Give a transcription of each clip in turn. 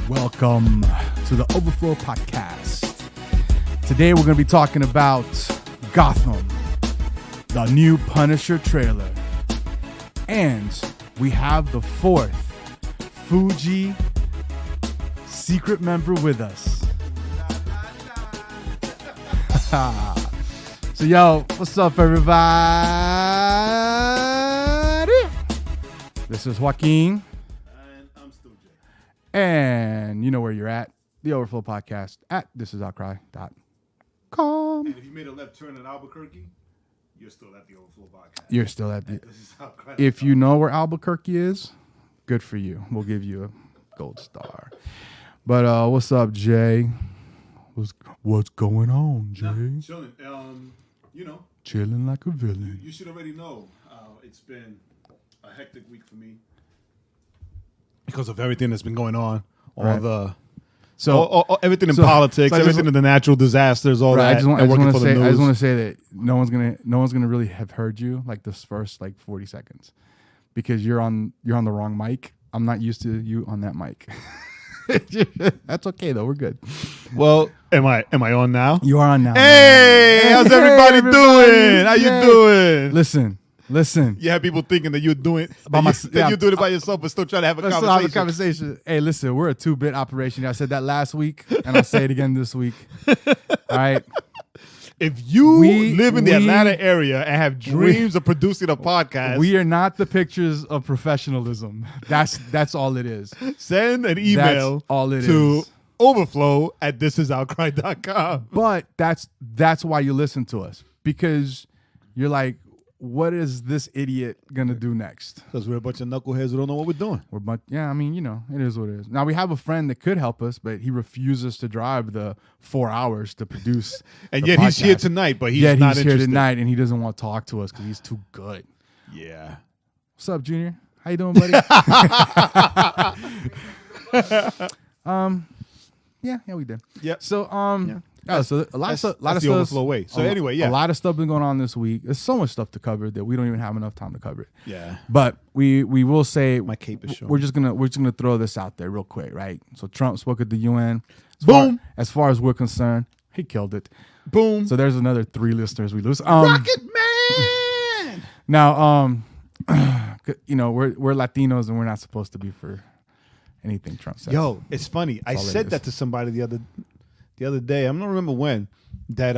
Welcome to the Overflow Podcast. Today we're going to be talking about Gotham, the new Punisher trailer, and we have the fourth Fuji secret member with us. So yo, what's up everybody? This is Joaquin. And I'm still Jae. And you know where you're at. The Overflow Podcast at thisisoutcry.com. And if you made a left turn in Albuquerque, you're still at the Overflow Podcast. You're still at the... This is Outcry. If you know where Albuquerque is, good for you. We'll give you a gold star. But what's up, Jay? What's going on, Jay? Nah, chilling. Chilling like a villain. You should already know. It's been a hectic week for me because of everything that's been going on. Everything in politics, everything in the natural disasters, all that. I just want to say that no one's gonna really have heard you like this first 40 seconds because you're on the wrong mic. I'm not used to you on that mic. That's okay though. We're good. Well, am I on now? You are on now. Hey, how's everybody doing? How you doing? Listen. You have people thinking that you're doing you're doing it by yourself, but still trying to have a conversation. Have a conversation. Hey, listen, we're a 2-bit operation. I said that last week, and I'll say it again this week. All right. If you live in the Atlanta area and have dreams of producing a podcast, we are not the pictures of professionalism. That's all it is. Send an email to overflow@thisisoutcry.com. But that's why you listen to us, because you're like, what is this idiot gonna do next? Because we're a bunch of knuckleheads who don't know what we're doing. It is what it is. Now we have a friend that could help us, but he refuses to drive the 4 hours to produce. And yet he's here tonight, but he's not interested. Here tonight, and he doesn't want to talk to us because he's too good. Yeah. What's up, Junior? How you doing, buddy? Yeah, we did. Yeah. So so a lot of stuff. Overflow way. So anyway, a lot of stuff been going on this week. There's so much stuff to cover that we don't even have enough time to cover it. Yeah. But we will say my cape is showing. We're just gonna throw this out there real quick, right? So Trump spoke at the UN. Boom. As far as we're concerned, he killed it. Boom. So there's another 3 listeners we lose. Rocket Man. Now, we're Latinos and we're not supposed to be for anything Trump says. Yo, it's funny. I said that to somebody the other day. I don't remember when that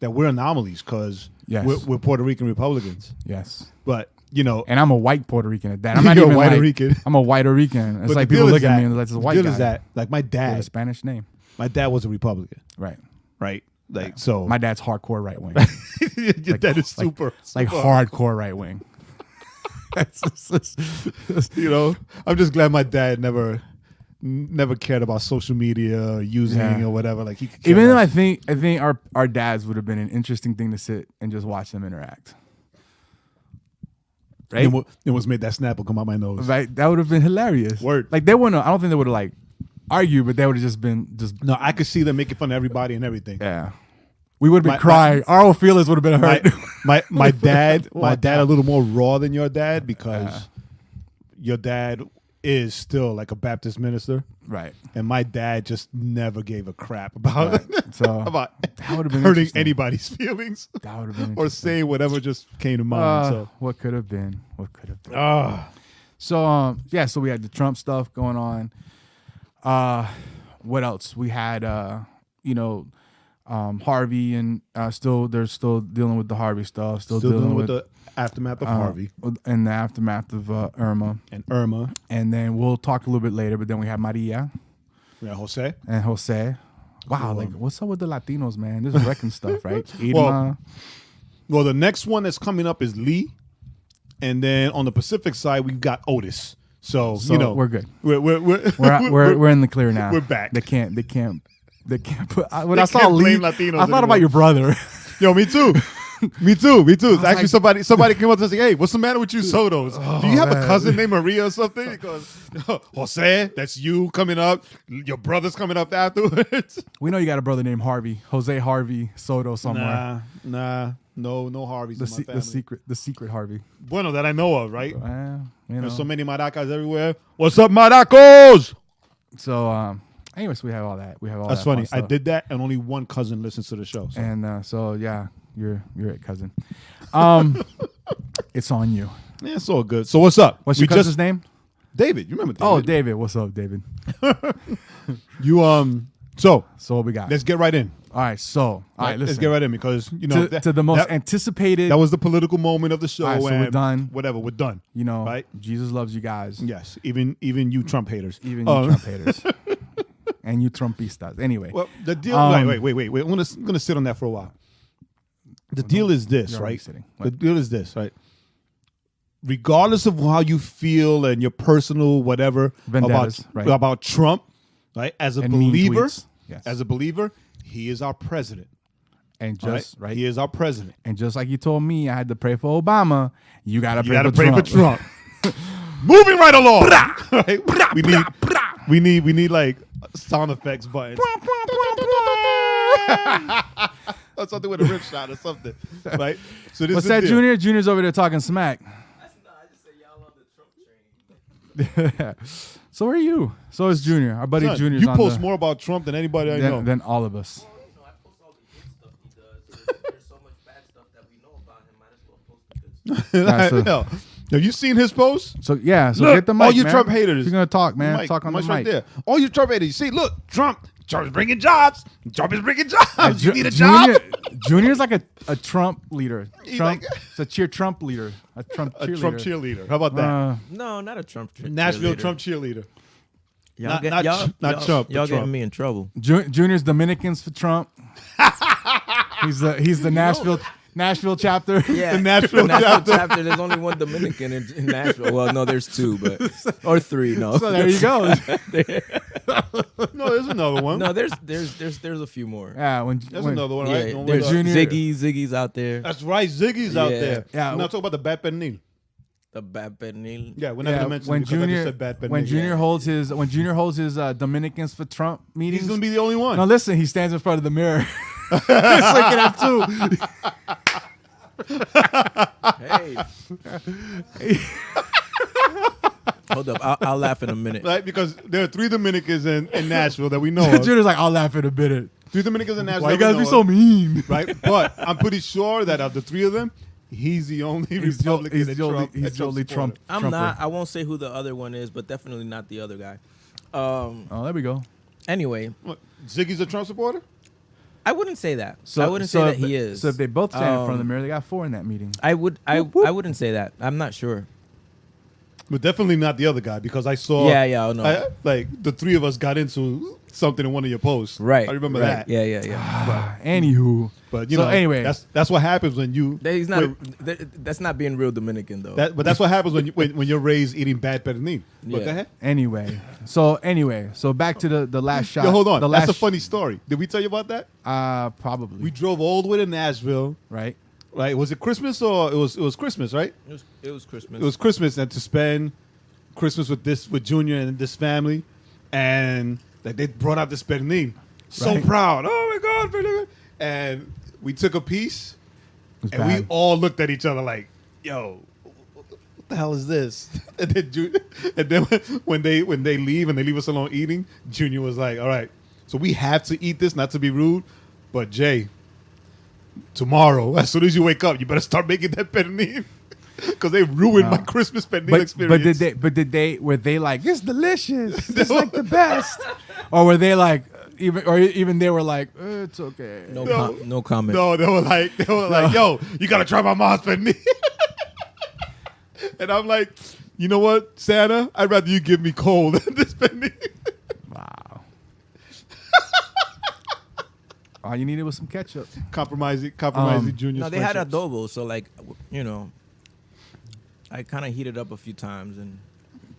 we're anomalies because we're Puerto Rican Republicans. Yes, but and I'm a white Puerto Rican at that. I'm not even white Rican. I'm a white Rican. It's like people look at me and like, "This is a white guy." Is that like my dad? A Spanish name. My dad was a Republican. Right. So my dad's hardcore right wing. Your dad is super hardcore right wing. I'm just glad my dad never cared about social media using or whatever. Like he could even though I think our dads would have been an interesting thing to sit and just watch them interact. Right? It was made that snapple come out my nose. Right? That would have been hilarious. Word. Like they wouldn't. I don't think they would have argued, but they would have just been No, I could see them making fun of everybody and everything. Yeah. We would have been crying. Our whole feelings would have been hurt. My dad a little more raw than your dad because your dad is still like a Baptist minister. Right. And my dad just never gave a crap about about hurting anybody's feelings. That would have been or saying whatever just came to mind. What could have been. So we had the Trump stuff going on. What else? We had Harvey and they're still dealing with the Harvey stuff. Still dealing with the aftermath of Harvey. And the aftermath of Irma. And then we'll talk a little bit later, but then we have Maria. Yeah, Jose. And Jose. Wow, what's up with the Latinos, man? This is wrecking stuff, right? Well, the next one that's coming up is Lee. And then on the Pacific side, we've got Otis. So we're good. We're in the clear now. We're back. They can't put when I saw Lee, I thought about your brother. Yo, me too. Me too. Actually, somebody came up to say, "Hey, what's the matter with you, Sotos? Do you have a cousin named Maria or something?" Because Jose, that's you coming up. Your brother's coming up afterwards. We know you got a brother named Harvey, Jose Harvey Soto somewhere. Nah, no Harveys in my family. The secret Harvey. Bueno, that I know of, right? Well, There's so many maracas everywhere. What's up, maracos? So, anyways, we have all that. We have all That's that funny. fun I stuff. did that, and only one cousin listens to the show. So. And so yeah, you're it, cousin. It's on you. Yeah, it's all good. So what's up? What's your cousin's name? David. You remember David? Oh, David. What's up, David? So what we got? let's get right in. All right. So listen. Let's get right in because to the most anticipated. That was the political moment of the show. All right, so we're done. Whatever, we're done. Right? Jesus loves you guys. Yes, even you Trump haters. Even you Trump haters. And you Trumpistas. Anyway. Well, the deal. Wait. I'm gonna sit on that for a while. The deal is this, right? The deal is this, right? Regardless of how you feel and your personal whatever vendettas, about Trump, right? As a believer, yes. as a believer, he is our president. And just he is our president. And just like you told me, I had to pray for Obama. You gotta pray for Trump. Moving right along. Right? We need like sound effects buttons. Or something with a rip shot or something, right? So this what's is that, deal. Junior? Junior's over there talking smack. I just say y'all on the Trump train. So are you? So is Junior. Our buddy Son, Junior's you on post more about Trump than anybody I know. than all of us. Well, I post all the good stuff he does. So there's so much bad stuff that we know about him. Might as well post the good stuff. Have you seen his posts? So Look, get the mic, all you man. Trump haters. If you're gonna talk, man. Talk on the mic. Right there. All you Trump haters. You see, look, Trump is bringing jobs. Trump is bringing jobs. You need a job. Junior's like a Trump leader. Like- It's a Trump leader. A Trump cheerleader. Trump cheerleader. How about that? No, not a Trump cheerleader. Nashville Trump cheerleader. Y'all Not Trump. Y'all Trump. getting me in trouble. Junior's Dominicans for Trump. He's the Nashville chapter. Yeah, The Nashville chapter. There's only one Dominican in Nashville. Well, no, there's two, or three. No, So there you go. No, there's another one. no, there's a few more. Yeah, There's another one, right? Yeah, there's Junior- Ziggy's out there. That's right. Ziggy's out Yeah. there. Yeah. We're not talking about the Bad Pernil. The Bad Pernil. Yeah, we're not going to mention when it because I just Junior said Bad Pernil. when Junior holds his Dominicans for Trump meetings. He's going to be the only one. No, listen. He stands in front of the mirror. He's looking at two. Hey. Hold up, I'll laugh in a minute. Right? Because there are 3 Dominicans in Nashville that we know of. Junior's like, I'll laugh in a minute. 3 Dominicans in Nashville. Why you that we guys be know so of, mean? right? But I'm pretty sure that of the 3 of them, he's the only Republican he's that the only- Trump, he's the only Trump. I'm Trumper. not. I won't say who the other one is, but definitely not the other guy. Oh, there we go. Anyway, What, Ziggy's a Trump supporter? I wouldn't say that. I wouldn't say that he is. So if they both stand in front of the mirror, they got 4 in that meeting. I wouldn't say that. I'm not sure. But definitely not the other guy because I saw. Yeah, no. Like the 3 of us got into something in one of your posts. Right. I remember right. that. Ah, Anywho. But you So know, anyway. that's what happens when you. He's not. That's not being real Dominican though. But that's what happens when you're raised eating bad pernil. But Yeah. go ahead. Anyway. So back to the last shot. Yo, hold on. The That's last a funny story. Did we tell you about that? Probably. We drove all the way to Nashville. right? Right? Was it Christmas or it was Christmas? Right? It was Christmas. It was Christmas, and to spend Christmas with Junior and this family, and like they brought out this pernil. So Right. proud. Oh my God, pernil. And we took a piece, was and we bad. all looked at each other like, "Yo, what the hell is this?" And then when they leave and they leave us alone eating, Junior was like, "All right, so we have to eat this, not to be rude, but Jay, tomorrow, as soon as you wake up, you better start making that pernil." Because they ruined my Christmas pernil experience. Were they like, it's delicious, it's like the best, or were they like, even they were like, it's okay. No comment. No, they were like, yo, you gotta try my mom's pernil. And I'm like, you know what, Santa? I'd rather you give me cold than this pernil. Wow. All you needed was some ketchup. Compromising Junior's No, they had friendships. adobo, so like I kind of heated up a few times and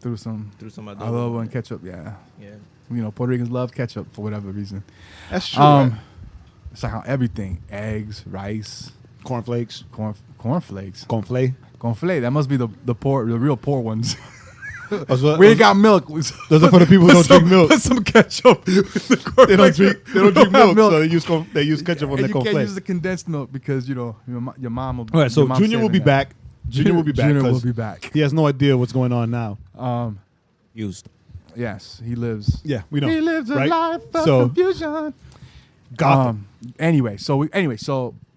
Threw some adobo. adobo and ketchup. Yeah. Yeah. Puerto Ricans love ketchup for whatever reason. That's true. Right? It's like how everything, eggs, rice, Cornflakes. cornflakes, Conflay. conflate. That must be the real poor ones. We We ain't got milk. Those are for the people who don't drink milk. Put some ketchup. They don't drink have milk, so they use ketchup on And their you can't conflay. use the condensed milk because your mom will. All right, so your mom's Junior will be saving that. back. Junior will be back. Junior will 'cause be back. He has no idea what's going on now. Used. Yes, he lives. Yeah, we know. He lives a right? life of So, confusion. Gotham. Anyway, so we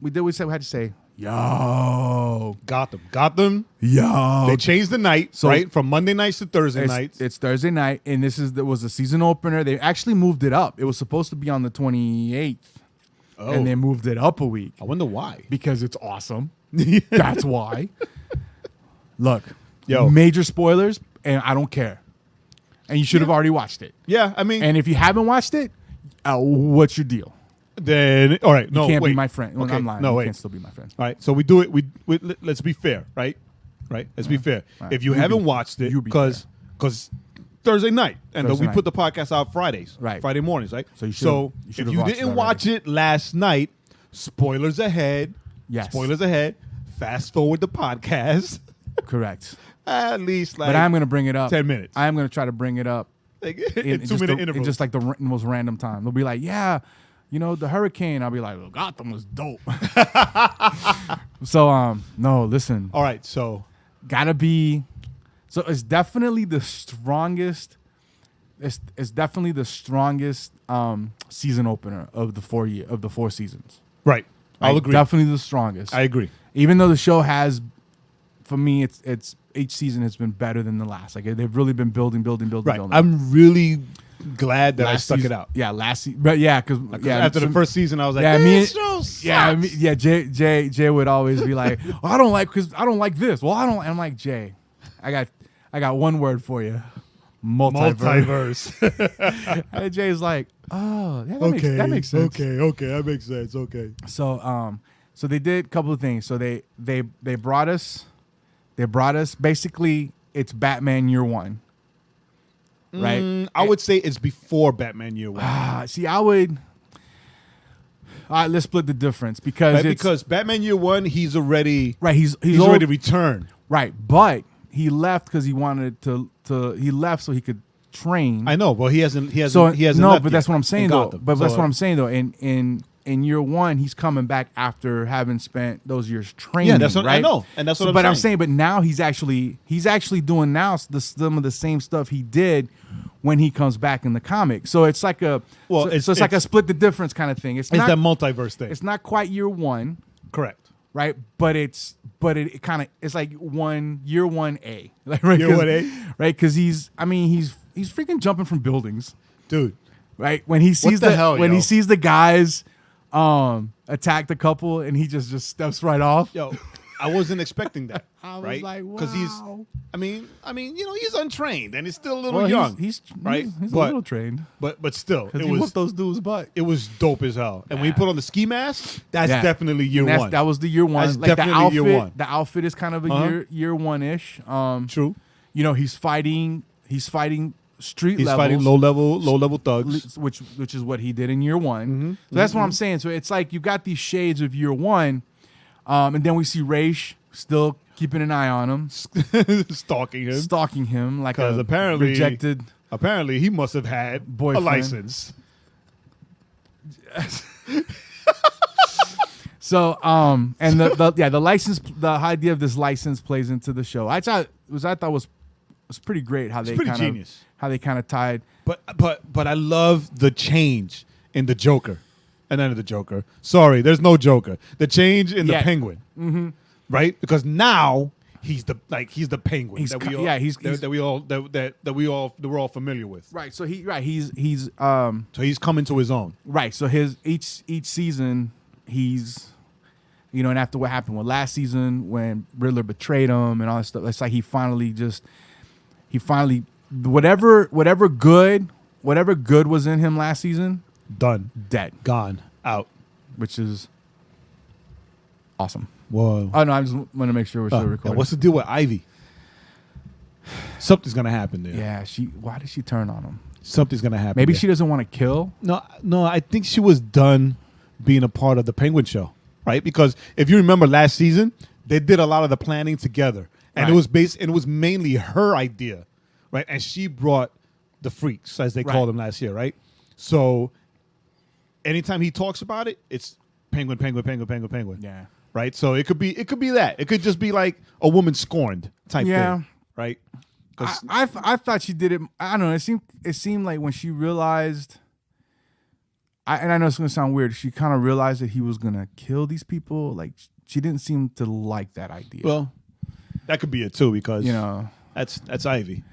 did. We said we had to say, yo, Gotham. yo. They changed the night, So- right? From Monday nights to Thursday It's, nights. it's Thursday night, and there was a season opener. They actually moved it up. It was supposed to be on the 28th, and they moved it up a week I wonder why. because it's awesome. That's why. Look, Yo. major spoilers, and I don't care. And you should have already watched it. Yeah, I mean, And if you haven't watched it, what's your deal? then all right. You No, can't wait. be my friend. Well, Okay, I'm lying. no, You wait. can't still be my friend. All right, so we do it. Let's be fair, right? Right. Let's be fair. Right. If you You haven't be- watched it, you be because Thursday night, and Thursday we night. put the podcast out Fridays, Right. Friday mornings, right? So you if should've you watched didn't it watch already. it last night, spoilers ahead. Yes. Spoilers ahead. Fast forward the podcast. Correct. At least like But I'm going to bring it up. 10 minutes. I am going to try to bring it up like, in in 2 minute in intervals. just like the most random time. They'll be like, yeah, the hurricane. I'll be like, well, Gotham was dope. So, no, listen. All right, so Gotta be. So it's definitely the strongest. It's definitely the strongest season opener of the 4 seasons. right, I'll Right? agree. Definitely the strongest. I agree. Even though the show has, for me, it's each season has been better than the last. Like they've really been building. Right, I'm really glad that I stuck season, it out. Yeah, last season, but yeah, because After the first season, I was like, yeah, this show sucks. Jay would always be like, oh, I don't like this. Well, I don't. I'm like, Jay, I got one word for you, multiverse. And Jay's like, oh, yeah, that makes sense. Okay, that makes sense. Okay. So they did a couple of things. So they brought us basically it's Batman Year One. Right? I would say it's before Batman Year One. See, I would. All right, let's split the difference because Right, it's, because Batman Year One, he's already right. He's already returned. right, but he left because he wanted to. He left so he could train. I know, but he hasn't. He So hasn't. no, left but yet that's what I'm saying in though. Gotham. But that's So, what I'm saying though. In Year One, he's coming back after having spent those years training. Yeah, that's what right? I know, and that's what I'm But I'm saying. saying, but now he's actually doing now some of the same stuff he did when he comes back in the comic. So it's like a it's like a split the difference kind of thing. It's It's not that multiverse thing. it's not quite Year One, Correct. right? But it kind of it's like Year 1A, like right? Year 1A? right? Because he's freaking jumping from buildings. Dude. Right when he sees the hell, when yo? he sees the guys attack the couple and he just steps right off. Yo, I wasn't expecting that. I was right? like, Because he's, wow. I mean, he's untrained and he's still a little Well, young. He's right? He's a But- little trained But still, because it he was whooped those dudes' butt. it was dope as hell. And when he put on the ski mask, that's Yeah. definitely year And one. that was the Year One. That's Like the definitely outfit, year one. the outfit is kind of a Uh-huh. year one-ish. True. He's fighting street He's levels. fighting low level thugs. which is what he did in Year One. Mm-hmm. So that's what I'm saying. So it's like you got these shades of Year One, and then we see Raish still keeping an eye on him, Stalking him. stalking him like 'Cause a apparently- rejected. Apparently, he must have had Boyfriend. a license. So and the license, the idea of this license plays into the show. I thought was pretty great how they pretty kind of genius. how they kind of tied. But I love the change in the Joker, and then the Joker. Sorry, there's no Joker. The change in the Yeah. Penguin, right? Because now he's the Penguin He's that we co- all yeah, he's- that we're all familiar with. Right. So he's So he's coming to his own. right. So his each season he's. And after what happened with last season when Riddler betrayed him and all that stuff, it's like he finally whatever good was in him last season, Done, dead, gone, out. which is awesome. Whoa. Oh no, I just want to make sure we're still recording. What's the deal with Ivy? Something's gonna happen there. Yeah, why did she turn on him? Something's gonna happen. Maybe there. she doesn't want to kill. No. I think she was done being a part of the Penguin show, right? Because if you remember last season, they did a lot of the planning together, and Right. it was mainly her idea, right? And she brought the freaks, as they Right. called them last year, right? So anytime he talks about it, it's Penguin. Yeah. Right. So it could be that. It could just be like a woman scorned type Yeah. thing, right? I thought she did it. I don't know. It seemed like when she realized. And I know it's gonna sound weird. She kind of realized that he was gonna kill these people. Like she didn't seem to like that idea. Well, that could be it too because that's Ivy.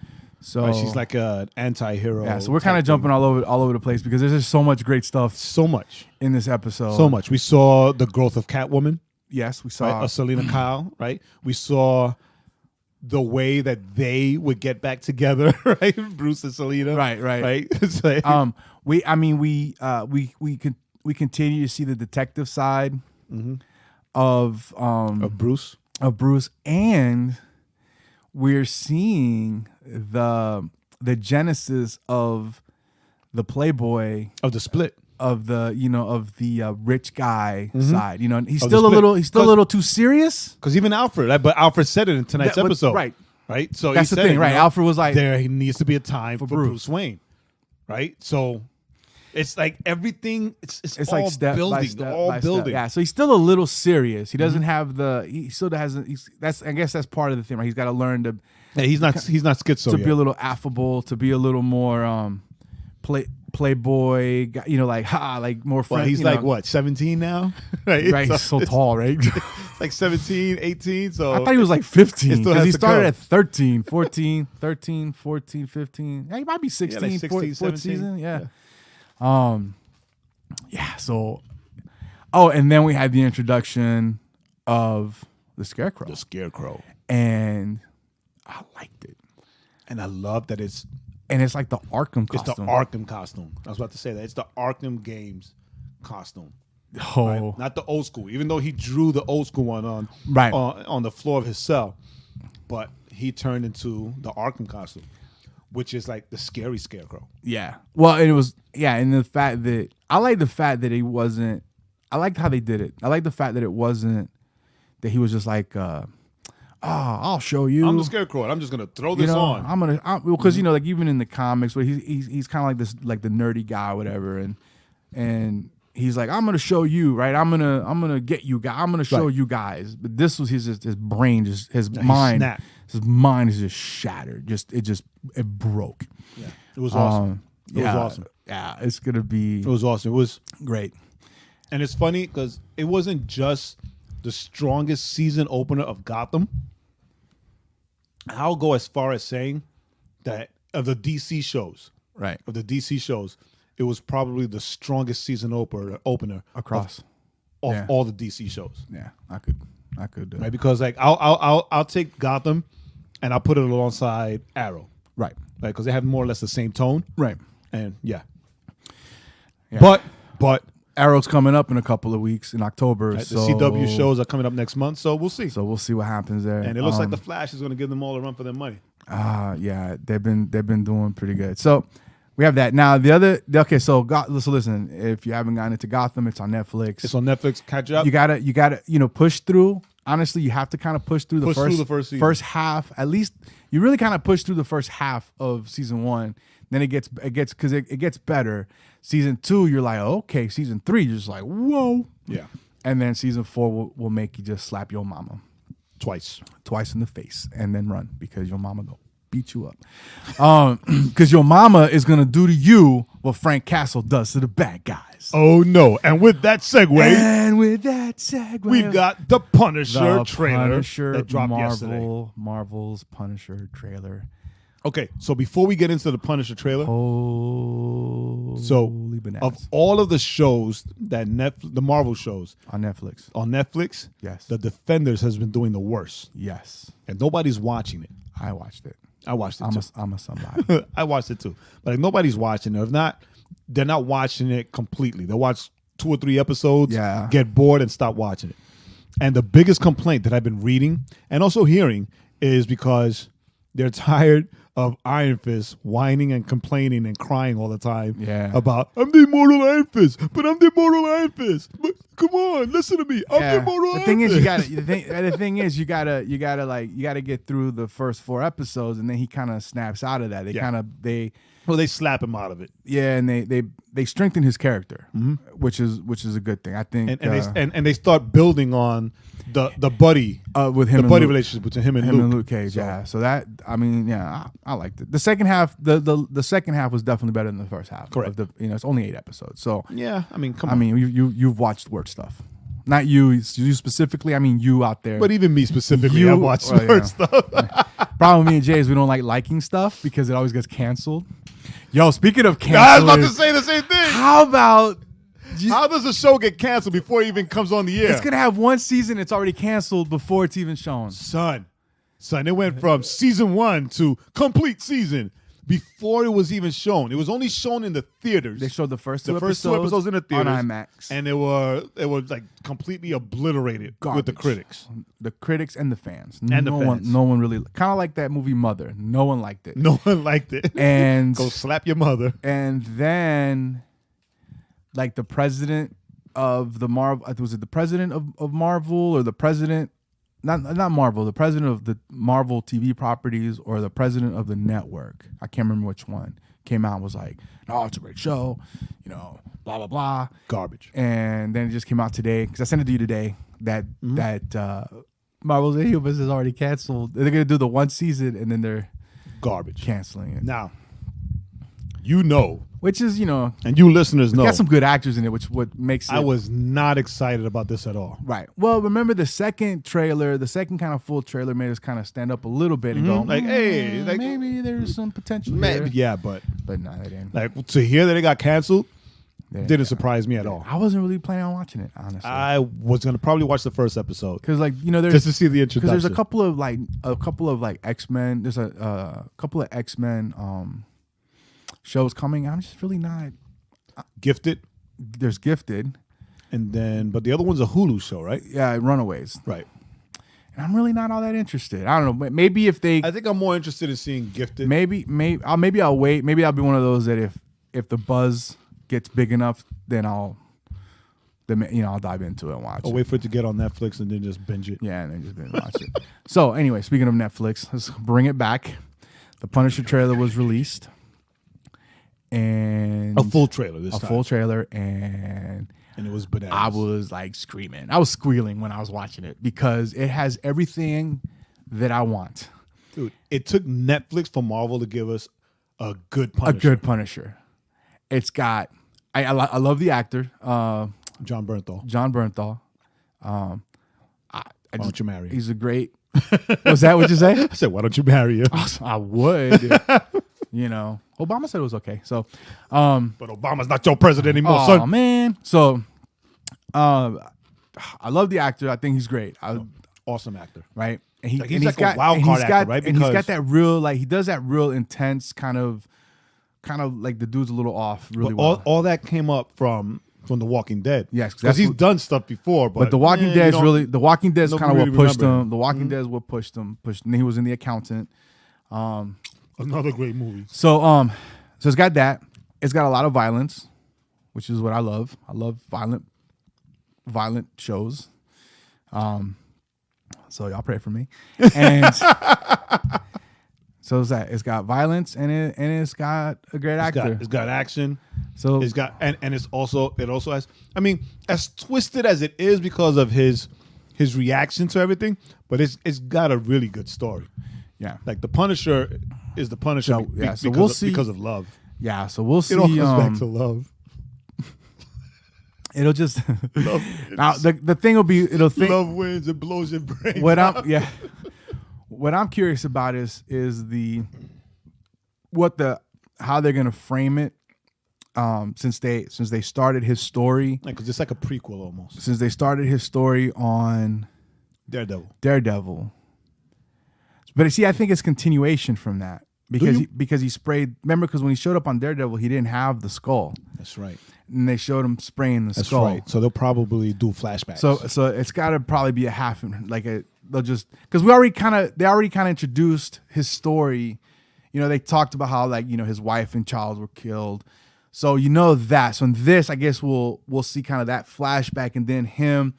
So right? She's like an anti-hero. Yeah. So we're kind of jumping all over the place because there's just so much great stuff. So much in this episode. So much. We saw the growth of Catwoman. Yes, we saw Selena Kyle. Right. We saw the way that they would get back together. Right. Bruce and Selena. Right. It's like, we continue to see the detective side of Bruce, and we're seeing the genesis of the Playboy of the split of the rich guy side. He's still a little too serious because even Alfred, but Alfred said it in tonight's episode, right? So that's the thing, right? Alfred was like, there needs to be a time for Bruce Wayne. Right, so it's like everything. It's all like step building, by step all by building. Step. Yeah, so he's still a little serious. He doesn't have the. He still hasn't. I guess that's part of the thing. Right, he's got to learn to. Yeah, he's not schizo to yet. Be a little affable, to be a little more playboy. Like more friendly. Well, he's like what 17 now, right? Right, he's so tall, right? Like 17, 18. So I thought he was like 15 because he started at 13, 14, 13, 14, 15. Yeah, he might be 16, like 16, fourth 17. season. Yeah. So, and then we had the introduction of the Scarecrow. The Scarecrow. And I liked it. And I love that it's like the Arkham costume. It's the Arkham costume. I was about to say that. It's the Arkham Games costume. Oh. Right? Not the old school. Even though he drew the old school one on the floor of his cell, but he turned into the Arkham costume, which is like the scary Scarecrow. Yeah. Well, it was and the fact that I like the fact that he wasn't. I liked how they did it. I like the fact that it wasn't that he was just like, I'll show you. I'm the Scarecrow, and I'm just gonna throw this on. Because like even in the comics, where he's kind of like this, like the nerdy guy, or whatever, and he's like, I'm gonna show you, right? I'm gonna get you guys. I'm gonna show you guys. But this was his brain, just his mind. Snapped. His mind is just shattered. It broke. Yeah, it was awesome. It was awesome. Yeah, it's gonna be. It was awesome. It was great. And it's funny because it wasn't just the strongest season opener of Gotham. I'll go as far as saying that of the DC shows, right? Of the DC shows, it was probably the strongest season opener across of all the DC shows. Yeah, I could do right, because like I'll take Gotham and I'll put it alongside Arrow, right, because they have more or less the same tone, right, and yeah. But Arrow's coming up in a couple of weeks in October. Right, the CW shows are coming up next month, so we'll see. So we'll see what happens there. And it looks like the Flash is going to give them all a run for their money. Yeah, they've been doing pretty good. So we have that. Now so listen, if you haven't gotten into Gotham, it's on Netflix. It's on Netflix. Catch up. You gotta push through. Honestly, you have to kind of push through the first half. At least you really kind of push through the first half of season 1. Then it gets better. Season 2, you're like, okay. Season 3, you're just like, whoa. Yeah. And then season 4 will make you just slap your mama twice in the face and then run because your mama go beat you up. Because your mama is gonna do to you what Frank Castle does to the bad guys. Oh no! And with that segue, we got the Punisher trailer that dropped yesterday. Marvel's Punisher trailer. Okay, so before we get into the Punisher trailer, bananas. Of all of the shows that the Marvel shows on Netflix, yes, the Defenders has been doing the worst. Yes, and nobody's watching it. I watched it. I'm a somebody. I watched it too, but like, nobody's watching it. If not, they're not watching it completely. They watch 2 or 3 episodes, get bored, and stop watching it. And the biggest complaint that I've been reading and also hearing is because they're tired of Iron Fist whining and complaining and crying all the time about, I'm the immortal Iron Fist, but I'm the immortal Iron Fist. But come on, listen to me. I'm the immortal Iron Fist. The thing is, you gotta get through the first 4 episodes, and then he kind of snaps out of that. Well, they slap him out of it. Yeah, and they strengthen his character, which is a good thing. I think, And they start building on the buddy with him, the buddy Luke. relationship between him and Luke Cage. So- Yeah, so that I liked it. The second half, the second half was definitely better than the first half. Correct. It's only 8 episodes, so Yeah, I mean, come I on. mean, you've watched word stuff, not you specifically. I mean, you out there. But even me specifically, You- I watched well, word yeah. stuff. Problem with me and Jay is we don't like liking stuff because it always gets canceled. Yo, speaking of I was about canceling, to say the same thing. how about How does a show get canceled before it even comes on the air? it's gonna have one season? It's already canceled before it's even shown. Son, it went from season 1 to complete season before it was even shown. It was only shown in the theaters. They showed the first two two episodes in the theaters on IMAX, and it was like completely obliterated with the Garbage. critics. The critics and the fans. And the no fans. one, no one really kind of like that movie Mother. No one liked it. No one liked it. And Go slap your mother. and then like the president of the Marvel, was it the president of Marvel or the president? Not Marvel, the president of the Marvel TV properties or the president of the network. I can't remember which one. Came out and was like, no, it's a great show, blah, blah, blah. Garbage. And then it just came out today, because I sent it to you today, that Marvel's Incubus is already canceled. They're going to do the one season and then they're Garbage. canceling it. Now, Which is, and you listeners know, got some good actors in it, which what makes it. I was not excited about this at all. Right. Well, remember the second trailer, the second kind of full trailer made us kind of stand up a little bit and go, Like, hey, like, maybe there's some potential maybe, here. yeah, but But no, they didn't. like to hear that it got canceled They didn't surprise me at all. I wasn't really planning on watching it, honestly. I was gonna probably watch the first episode Because there's just to see the because introduction. there's a couple of X-Men. There's a couple of X-Men shows coming. I'm just really not. Gifted, There's Gifted. but the other one's a Hulu show, right? Yeah, Runaways. Right. And I'm really not all that interested. I don't know. Maybe if they I think I'm more interested in seeing Gifted. maybe I'll wait. Maybe I'll be one of those that if the buzz gets big enough, then I'll dive into it and watch I'll it. wait for it to get on Netflix and then just binge it. Yeah, and then just binge watch it. So anyway, speaking of Netflix, let's bring it back. The Punisher trailer was released, and A full trailer this a time. full trailer, and And it was bananas. I was like screaming. I was squealing when I was watching it because it has everything that I want. Dude, it took Netflix for Marvel to give us a good A Punisher. good Punisher. It's got. I love the actor, John Bernthal. John Bernthal. Why don't you marry him? He's a great. Was that what you say? I said, why don't you marry him? I would. Obama said it was okay. So, But Obama's not your president anymore, oh son. man. So, I love the actor. I think he's great. Awesome actor. Right. And Like, he's like a wild card actor, right? And he's got Because- that real, he does that real intense kind of like the dude's a little off really But well. all that came up from The Walking Dead. Yes, 'cause because he's what- done stuff before. But The Walking Dead's The Walking Dead's don't kind of what really pushed remember him. The Walking Dead's what pushed him. And he was in The Accountant. Another great movie. So it's got that. It's got a lot of violence, which is what I love. I love violent shows. So y'all pray for me. And so it's got violence and it's got a great actor. It's got action. So It's got and it also has. I mean, as twisted as it is because of his reaction to everything, but it's got a really good story. yeah. Like the Punisher is the Punisher So, yeah, so because we'll of, see. because of love. Yeah, so we'll see. It all comes back to love. It'll just Love now the thing will be love wins. It blows your brain. What I'm curious about is how they're gonna frame it. Since they started his story, because it's like a prequel almost. since they started his story on Daredevil. But see, I think it's continuation from that you? because he sprayed. Remember, because when he showed up on Daredevil, he didn't have the skull, That's right. and they showed him spraying the That's skull. right. So they'll probably do flashbacks. So it's got to probably be a half, they'll just because they already kind of introduced his story. They talked about how his wife and child were killed. So that. So in this, I guess we'll see kind of that flashback and then him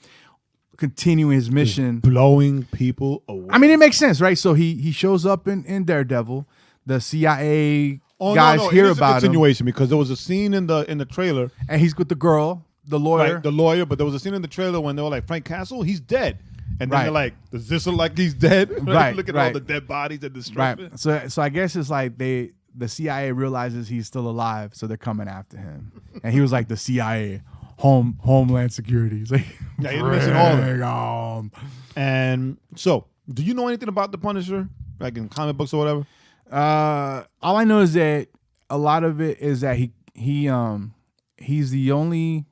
continuing his mission. blowing people away. I mean, it makes sense, right? So he shows up in Daredevil. The CIA guys hear it is about a him. continuation because there was a scene in the trailer, And he's with the girl, the lawyer. right, the lawyer. But there was a scene in the trailer when they were like, Frank Castle, he's dead, and then Right. they're like, does this look like he's dead? Right, Look at right. all the dead bodies and destruction. Right. So I guess it's like the CIA realizes he's still alive, so they're coming after him. And he was like the CIA, Homeland Security. He's like, Yeah, he mentioned all of it. bring 'em. And so, do you know anything about the Punisher, like in comic books or whatever? All I know is that a lot of it is that he's the only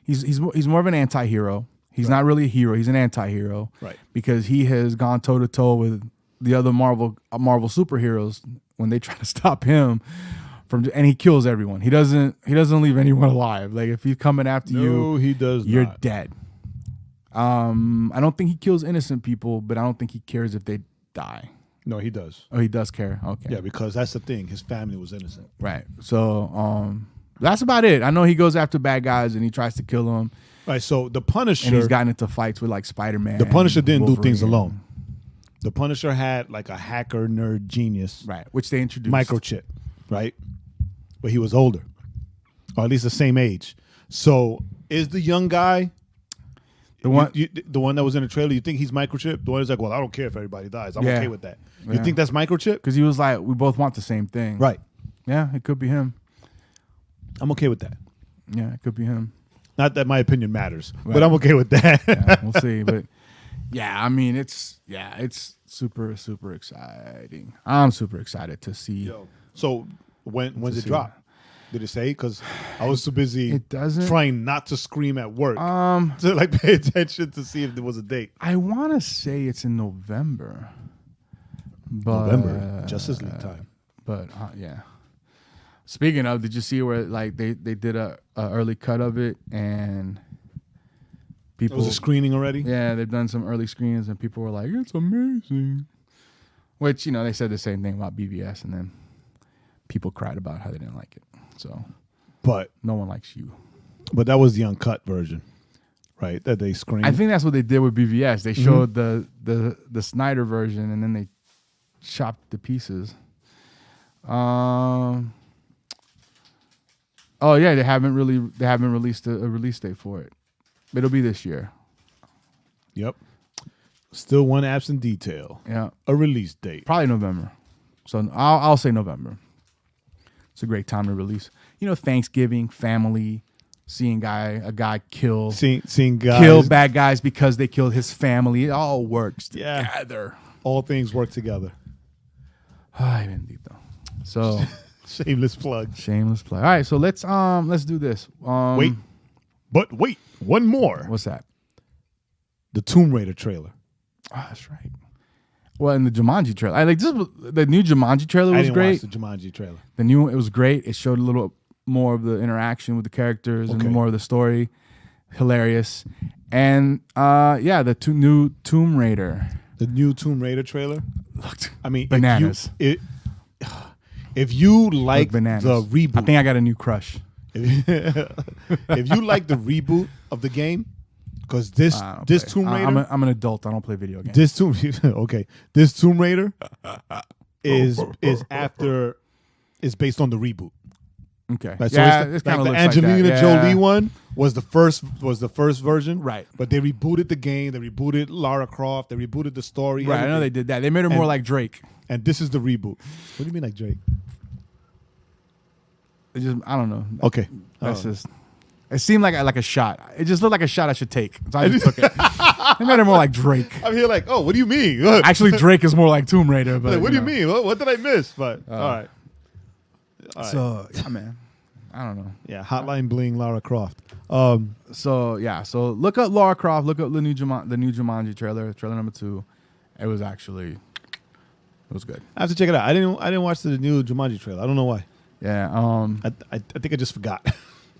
he's more of an anti-hero. He's not really a hero. He's an anti-hero, Right. Because he has gone toe to toe with the other Marvel superheroes when they try to stop him from, and he kills everyone. He doesn't leave anyone alive. Like if he's coming after you, he does. you're not. dead. I don't think he kills innocent people, but I don't think he cares if they die. No, he does. Oh, he does care. Okay. Yeah, because that's the thing. His family was innocent. Right. So that's about it. I know he goes after bad guys and he tries to kill them. Right. So the Punisher, And he's gotten into fights with like Spider-Man. the Punisher didn't do things Wolverine. alone. The Punisher had like a hacker nerd genius, Right. Which they introduced. microchip, right? But he was older, or at least the same age. So is the young guy The one. the one that was in the trailer? You think he's microchip? The one who's like, well, I don't care if everybody dies. I'm Yeah. okay with that. You Yeah. think that's microchip? Because he was like, we both want the same thing. Right. Yeah, it could be him. I'm okay with that. Yeah, it could be him. Not that my opinion matters, Right. but I'm okay with that. Yeah, we'll see. But yeah, I mean, it's super, super exciting. I'm super excited to see. So when's it see drop? Did it say? Because I was too busy It doesn't. trying not to scream at work to like pay attention to see if there was a date. I want to say it's in November. But, November, Justice League time. But yeah. Speaking of, did you see where like they did a early cut of it and It people? was a screening already. Yeah, they've done some early screenings and people were like, "It's amazing." Which they said the same thing about BVS, and then people cried about how they didn't like it. So But no one likes you. that was the uncut version, right? That they screened. I think that's what they did with BVS. They showed the Snyder version and then they chopped the pieces. Oh yeah, they haven't released a release date for it. It'll be this year. Yep. Still one absent detail. Yeah, A release date. probably November. So I'll say November. It's a great time to release. Thanksgiving, family, seeing a guy kill Seeing guys. kill bad guys because they killed his family. It all works Yeah. together. All things work together. Ay, bendito. So Shameless plug. shameless play. All right, so let's do this. Wait, one more. What's that? The Tomb Raider trailer. Oh, that's right. Well, in the Jumanji trailer, the new Jumanji trailer I was didn't great. watch the Jumanji trailer. It was great. It showed a little more of the interaction with the characters Okay. and more of the story. Hilarious. And the new Tomb Raider. The new Tomb Raider trailer. Looked I mean, bananas. If you like the bananas. reboot, I think I got a new crush. if you like the reboot of the game, because this I don't play. Tomb Raider, I'm an adult. I don't play video games. this Tomb Raider is based on the reboot. Okay. Right, Yeah, so it it's kind of like looks the Angelina like that. Jolie Yeah. one was the first version, Right. But they rebooted the game. They rebooted Lara Croft. They rebooted the story. Right. I know everything. they did that. They made her more And- like Drake. And this is the reboot. What do you mean like Drake? I don't know. Okay, That's just. It seemed like a shot. It just looked like a shot I should take. So I just took it. They made her more like Drake. I'm here like, oh, what do you mean? Actually, Drake is more like Tomb Raider. But Like, what do you mean? What did I miss? But all right. So yeah, man. I don't know. Yeah, Hotline Bling, Lara Croft. So yeah. So look up Lara Croft. Look up the new Jumanji trailer. Trailer number 2. It was good. I have to check it out. I didn't watch the new Jumanji trailer. I don't know why. Yeah. I think I just forgot.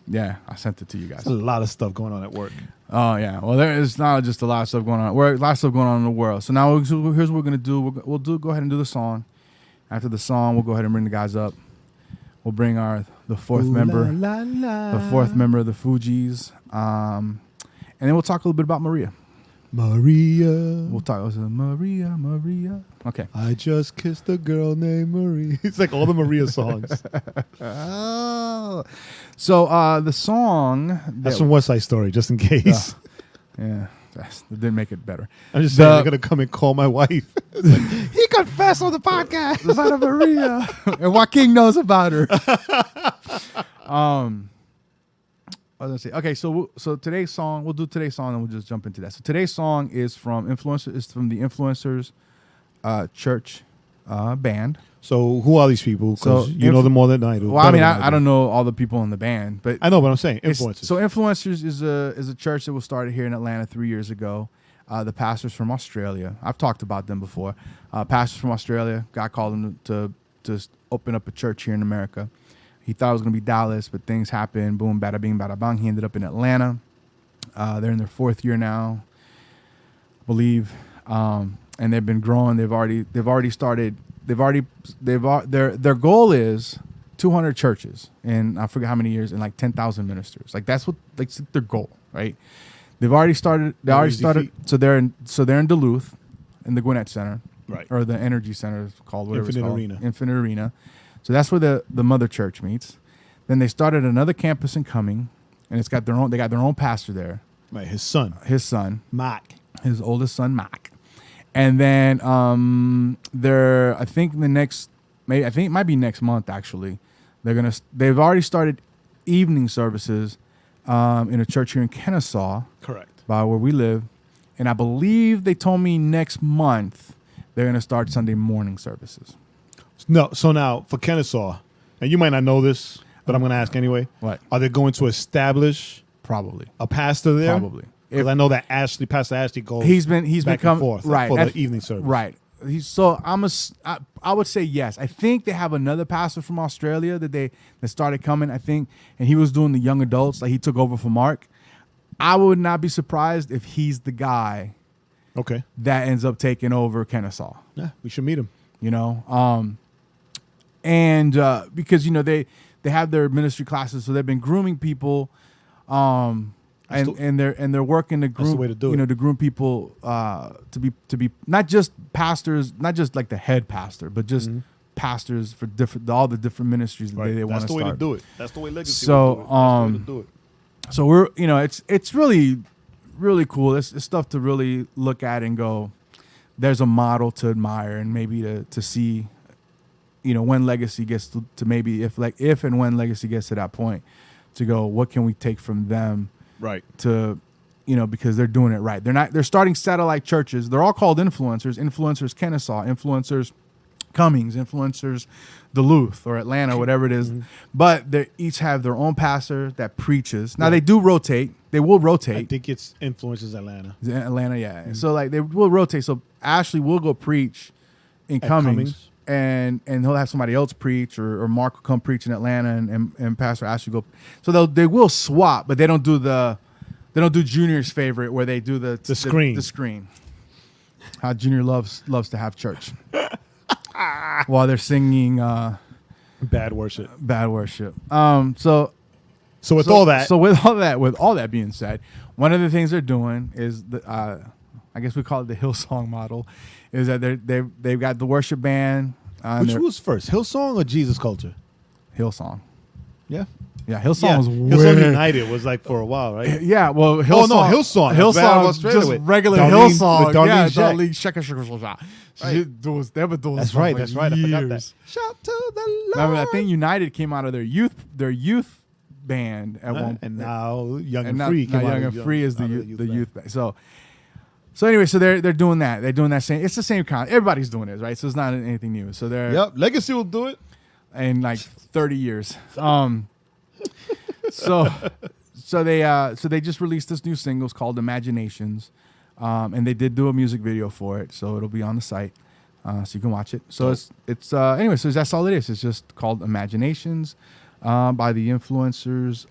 Yeah. I sent it to you guys. There's a lot of stuff going on at work. Oh yeah. Well, there is not just a lot of stuff going on. A lot of stuff going on in the world. So now here's what we're gonna do. We'll go ahead and do the song. After the song, we'll go ahead and bring the guys up. We'll bring the fourth member, the fourth member of the Fugees, and then we'll talk a little bit about Maria. Maria. We'll talk. It Maria, Maria. Okay. I just kissed a girl named Maria. It's like all the Maria songs. Oh. So the song. That's from West Side Story, just in case. Yeah. That didn't make it better. I'm just saying they're going to come and call my wife. He confessed on the podcast about a Maria. And Joaquin knows about her. I was gonna say, okay, so today's song, we'll do today's song and we'll just jump into that. So today's song is from the Influencers church band. So who are these people? Because So you know them more than I do. Well, I mean, I don't know all the people in the band, but I know what I'm saying. Influencers. So Influencers is a church that was started here in Atlanta 3 years ago. The pastors from Australia. I've talked about them before. Pastors from Australia. God called them to open up a church here in America. He thought it was going to be Dallas, but things happened. Boom, bada bing, bada bang. He ended up in Atlanta. They're in their 4th year now, I believe, and they've been growing. Their goal is 200 churches, and I forget how many years, and like 10,000 ministers. Like that's their goal, right? They've already started. They already started. So they're in Duluth, in the Gwinnett Center, right, or the Energy Center is called, whatever Infinite it's called. Arena. Infinite Arena. So that's where the mother church meets. Then they started another campus in Cumming, and they got their own pastor there. Right, his son, Mike, his oldest son, Mike. And then I think it might be next month actually. They've already started evening services in a church here in Kennesaw, correct, by where we live, and I believe they told me next month they're gonna start Sunday morning services. No, so now for Kennesaw, and you might not know this, but I'm going to ask anyway. What? Are they going to establish Probably a pastor there? Probably. Because I know that Pastor Ashley goes. He's been back come and forth right for the evening service. Right. I would say yes. I think they have another pastor from Australia that started coming. I think, and he was doing the young adults. Like he took over for Mark. I would not be surprised if he's the guy. Okay. That ends up taking over Kennesaw. Yeah, we should meet him. You know, and because they have their ministry classes, so they've been grooming people, and they're working to groom, that's the way to do it. To groom people to be not just pastors, not just like the head pastor, but just pastors for all the different ministries that they want to start. That's the way to do it. That's the way Legacy so, would do it. That's the way to do it. So we're it's really, really cool. It's stuff to really look at and go, there's a model to admire and maybe to see. When Legacy gets to maybe if and when Legacy gets to that point, to go, what can we take from them, right? To, because they're doing it right. They're starting satellite churches. They're all called influencers. Influencers Kennesaw, influencers Cummings, influencers Duluth or Atlanta, whatever it is. But they each have their own pastor that preaches. Now they do rotate. They will rotate. I think it's influences Atlanta. Atlanta, yeah. So they will rotate. So Ashley will go preach in Cummings. And he'll have somebody else preach, or Mark will come preach in Atlanta, and Pastor Ashley go. So they will swap, but they don't do Junior's favorite where they do the screen. The screen. How Junior loves to have church while they're singing bad worship. So with all that being said, one of the things they're doing is I guess we call it the Hillsong model, is that they've got the worship band. Which was first, Hillsong or Jesus Culture? Hillsong. Yeah. Yeah, Hillsong was Hillsong weird. United was like for a while, right? Yeah, well, Oh Hillsong. no, Hillsong. Hillsong, just regular Hillsong. With Darlene Zschech. Darlene Zschech. They were doing That's stuff right. for That's right. I forgot that. years. Shout to the Lord. I think United came out of their youth band at one, and now Young and now Free. Young and Free is the youth band. So anyway, so they're doing that. They're doing that same. It's the same kind. Everybody's doing it, right? So it's not anything new. So they're Legacy will do it in like 30 years. So they just released this new single. It's called Imaginations, and they did do a music video for it. So it'll be on the site, so you can watch it. So it's anyway. So that's all it is. It's just called Imaginations, by the Influencers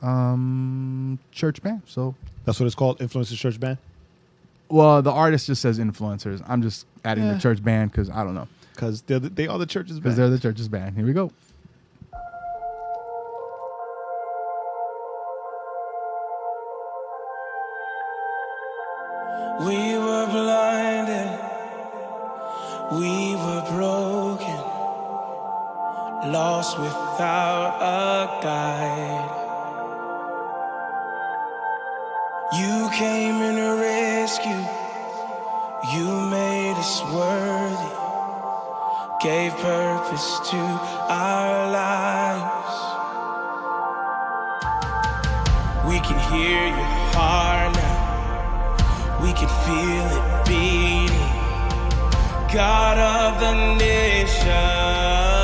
church band. So that's what it's called, Influencers Church Band. Well, the artist just says Influencers. I'm just adding the church band because I don't know. Because they are the church's band. Because they're the church's band. Here we go. We were We were broken, lost without a guide. You came in to rescue, you made us worthy, gave purpose to our lives. We can hear your heart now, we can feel it beating. God of the nations.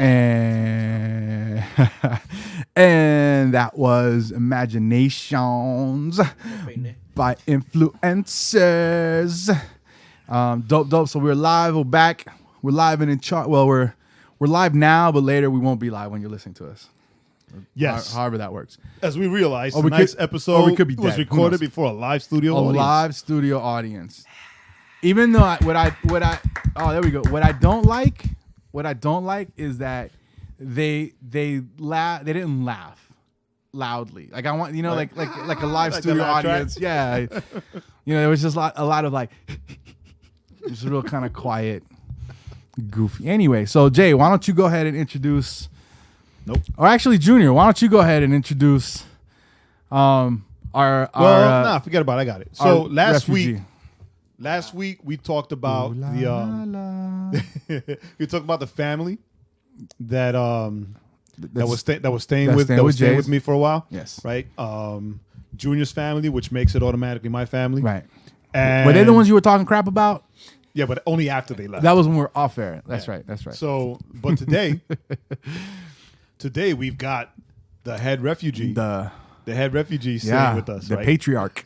And and that was Imaginations by Influencers. Dope. So we're live. We're back. We're live and in chart. Well, we're live now, but later we won't be live when you're listening to us. Yes. However that works. As we realized, Or we tonight's could- episode or we could be was dead. Who recorded knows? before a live studio A audience. live studio audience. Even though what I there we go. What I don't like is that they didn't laugh loudly. Like I want like a live Like the studio laugh track? audience. Yeah. There was just a lot of like just real kind of quiet, goofy. Anyway, so Jay, why don't you go ahead and introduce? Nope. Or actually, Junior, why don't you go ahead and introduce our forget about it. I got it. So our last refugee. week we talked about we talked about the family that was staying with Jay's. me for a while. Yes. Right. Junior's family, which makes it automatically my family. Right. And Were they the ones you were talking crap about? Yeah, but only after they left. That was when we were off air. That's right. So, but today we've got the head refugee. The head refugee staying with us, the right? patriarch.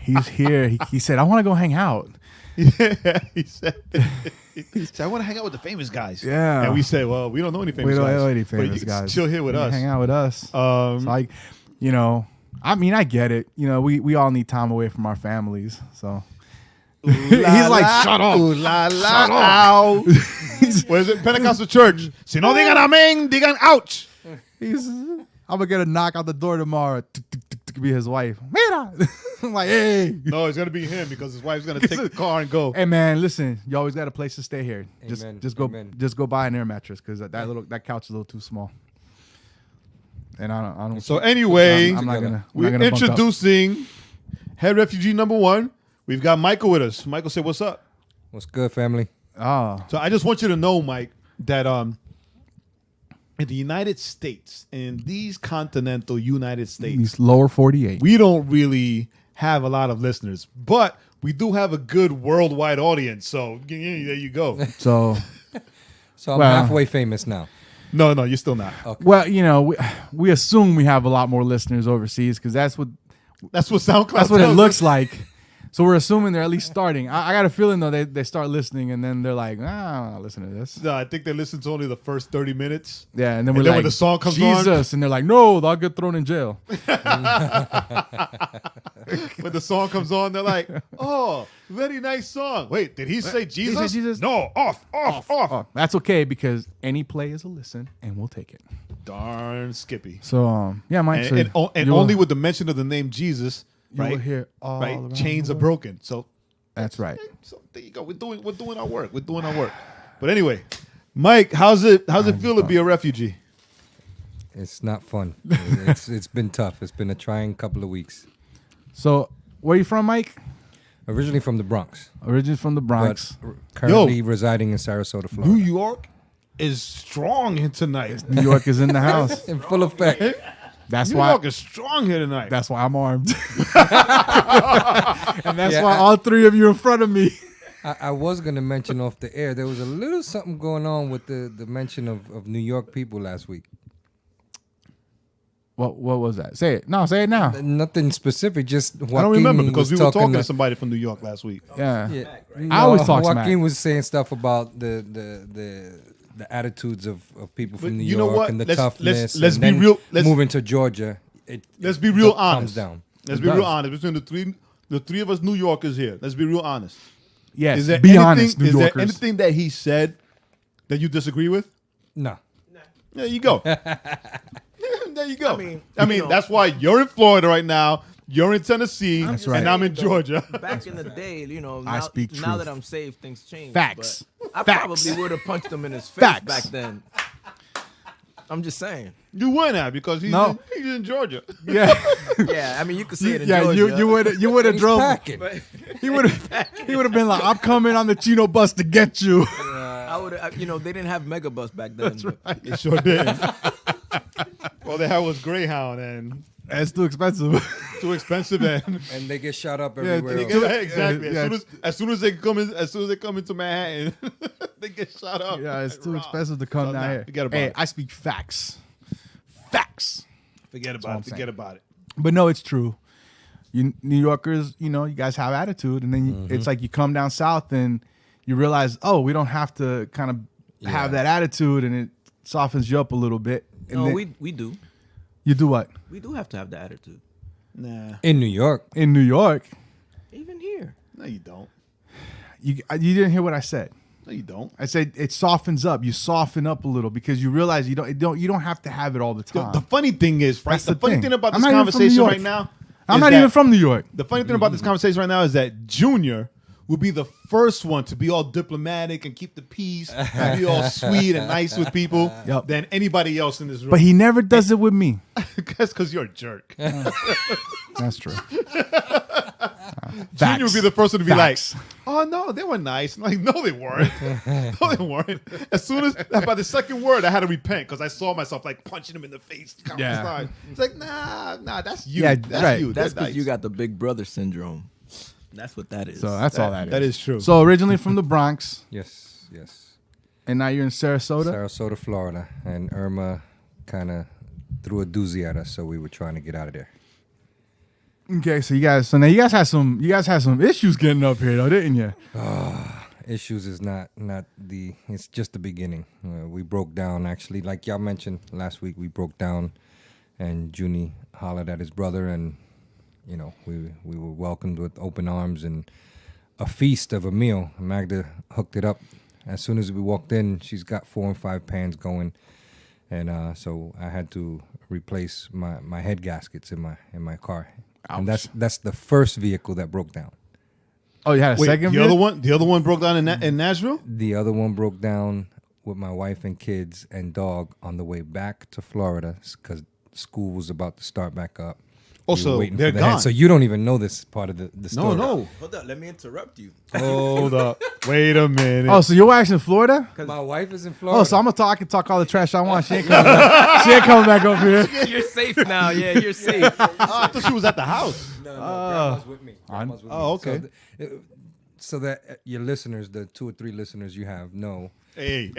He's here. He said, I want to go hang out. Yeah, he said, I want to hang out with the famous guys. Yeah. And we said, well, we don't know any famous guys. We don't know any but famous you guys. Chill here with us. Hang out with us. Um, so I mean, I get it. We all need time away from our families. So he's like, shut up. Ooh la la. Ow. What is it? Pentecostal church. Si no digan amén, digan ouch. I'm gonna get a knock on the door tomorrow. To be his wife. Mira. I'm like, hey. No, it's gonna be him because his wife's gonna take the car and go. Hey man, listen, you always got a place to stay here. Amen. Just go Amen. just go buy an air mattress because that couch is a little too small. And I don't. So anyway, I'm not gonna. we're bunk up. introducing head refugee number 1. We've got Michael with us. Michael, say what's up. What's good, family? Oh, So I just want you to know, Mike, that in the United States, in these continental United States, these lower 48. we don't really have a lot of listeners, but we do have a good worldwide audience. So there you go. So So I'm Well- halfway famous now. No, you're still not. well, we assume we have a lot more listeners overseas because that's what That's what SoundCloud. it tells looks us. like. So we're assuming they're at least starting. I got a feeling though they start listening and then they're like, I'm not listening to this. No, I think they listen to only the first 30 minutes. Yeah, and then we're And then like, when the song comes on- Jesus, and they're like, no, they'll get thrown in jail. When the song comes on, they're like, "Oh, very nice song." Wait, did he say Jesus? Jesus? No, off. Oh, that's okay because any play is a listen and we'll take it. Darn Skippy. So yeah, Mike. And, so and you will- only with the mention of the name Jesus, you will right? hear all Right, around chains the are world. broken. So That's right. So there you go. We're doing our work. But anyway, Mike, how's it feel to be a refugee? It's not fun. It's been tough. It's been a trying couple of weeks. So where are you from, Mike? Originally from the Bronx, Originally from the Bronx. but currently residing in Sarasota, Florida. New York is strong here tonight. New York is in the house. In full effect. That's New why. York is strong here tonight. That's why I'm armed. And that's Yeah, why all three of you in front of me. I was going to mention off the air, there was a little something going on with the mention of New York people last week. What was that? Say it. No, say it now. Nothing specific, just Joaquin I don't remember because we was were talking to to- somebody from New York last week. Yeah. Yeah. I always talk Joaquin smack. was saying stuff about the attitudes of people But from New you know York what? and the Let's- toughness. let's and be then real- let's- moving to Georgia. Let's be real comes honest. down. Let's It be real does. honest between the three of us New Yorkers here. Let's be real honest. Yes. Is there Be anything, honest, New is there Yorkers. anything that he said that you disagree with? No. There you go. There you go. I I mean, you know- that's why you're in Florida right now. You're in Tennessee, That's and right. I'm in Georgia. Back in the day, now, I speak now truth. that I'm saved, things change. Facts. But I Facts. probably would have punched him in his face Facts. back then. I'm just saying. You wouldn't have because he's in Georgia. Yeah. Yeah, I mean, you could say it in Yeah, Georgia. you would have He's drove. packing. He would have been like, I'm coming on the Chino bus to get you. I would, they didn't have Megabus back then. but- It sure did. All they had was Greyhound and It's too expensive. too expensive and And they get shot up Yeah, everywhere. they else. get- exactly. Yeah. As soon as they come into Manhattan, they get shot up. Yeah, it's and too robbed. expensive to come So, down nah, here. forget about Hey, it. I speak facts. Facts. Forget all about I'm it. saying. Forget about it. But no, it's true. You New Yorkers, you guys have attitude, and then it's like you come down south and you realize, oh, we don't have to kind of have Yeah. that attitude, and it softens you up a little bit. No, then- we do. You do what? We do have to have the attitude. Nah. In New York. In New York, Even here. No, you don't. you didn't hear what I said. No, you don't. I said it softens up. You soften up a little because you realize you don't have to have it all the time. The funny thing is, right? That's The the funny thing. thing about I'm this not even from New conversation York. right now. I'm is not that even from New York. The funny thing about this conversation right now is that Junior will be the first one to be all diplomatic and keep the peace and be all sweet and nice with people Yep. than anybody else in this room. But he never does it with me. That's because you're a jerk. That's true. Junior will be the first one to be Facts. like, "Oh no, they were nice." I'm like, no, they weren't. No, they weren't. As soon as by the second word, I had to repent because I saw myself like punching him in the face. Yeah. It's like, nah, that's you. Yeah, that's right. you. That's They're because you nice. got the big brother syndrome. That's what that is. So that's all that is. That is true. So originally from the Bronx, Yes, yes. and now you're in Sarasota. Sarasota, Florida. And Irma kind of threw a doozy at us, so we were trying to get out of there. Okay, so you guys had some issues getting up here though, didn't you? Issues is not the, it's just the beginning. We broke down, actually, like y'all mentioned last week, we broke down and Junie hollered at his brother, and you know, we were welcomed with open arms and a feast of a meal. Magda hooked it up. As soon as we walked in, she's got 4 and 5 pans going, and so I had to replace my head gaskets in my car. And that's the first vehicle that broke down. Oh, you had a Wait, second. the other one broke down in Nashville. The other one broke down with my wife and kids and dog on the way back to Florida because school was about to start back up. We were Also, waiting they're for the head. gone. So you don't even know this part of the story. No. Hold up, let me interrupt you. Hold up. Wait a minute. Oh, so your wife's in Florida? My wife is in Florida. Oh, so I can talk all the trash I want. She ain't coming back. She ain't coming back up here. You're safe now. Yeah, you're safe. I thought she was at the house. No, grandma's with me. Grandma's with Oh, me. okay. So that your listeners, the 2 or 3 listeners you have, know. Hey.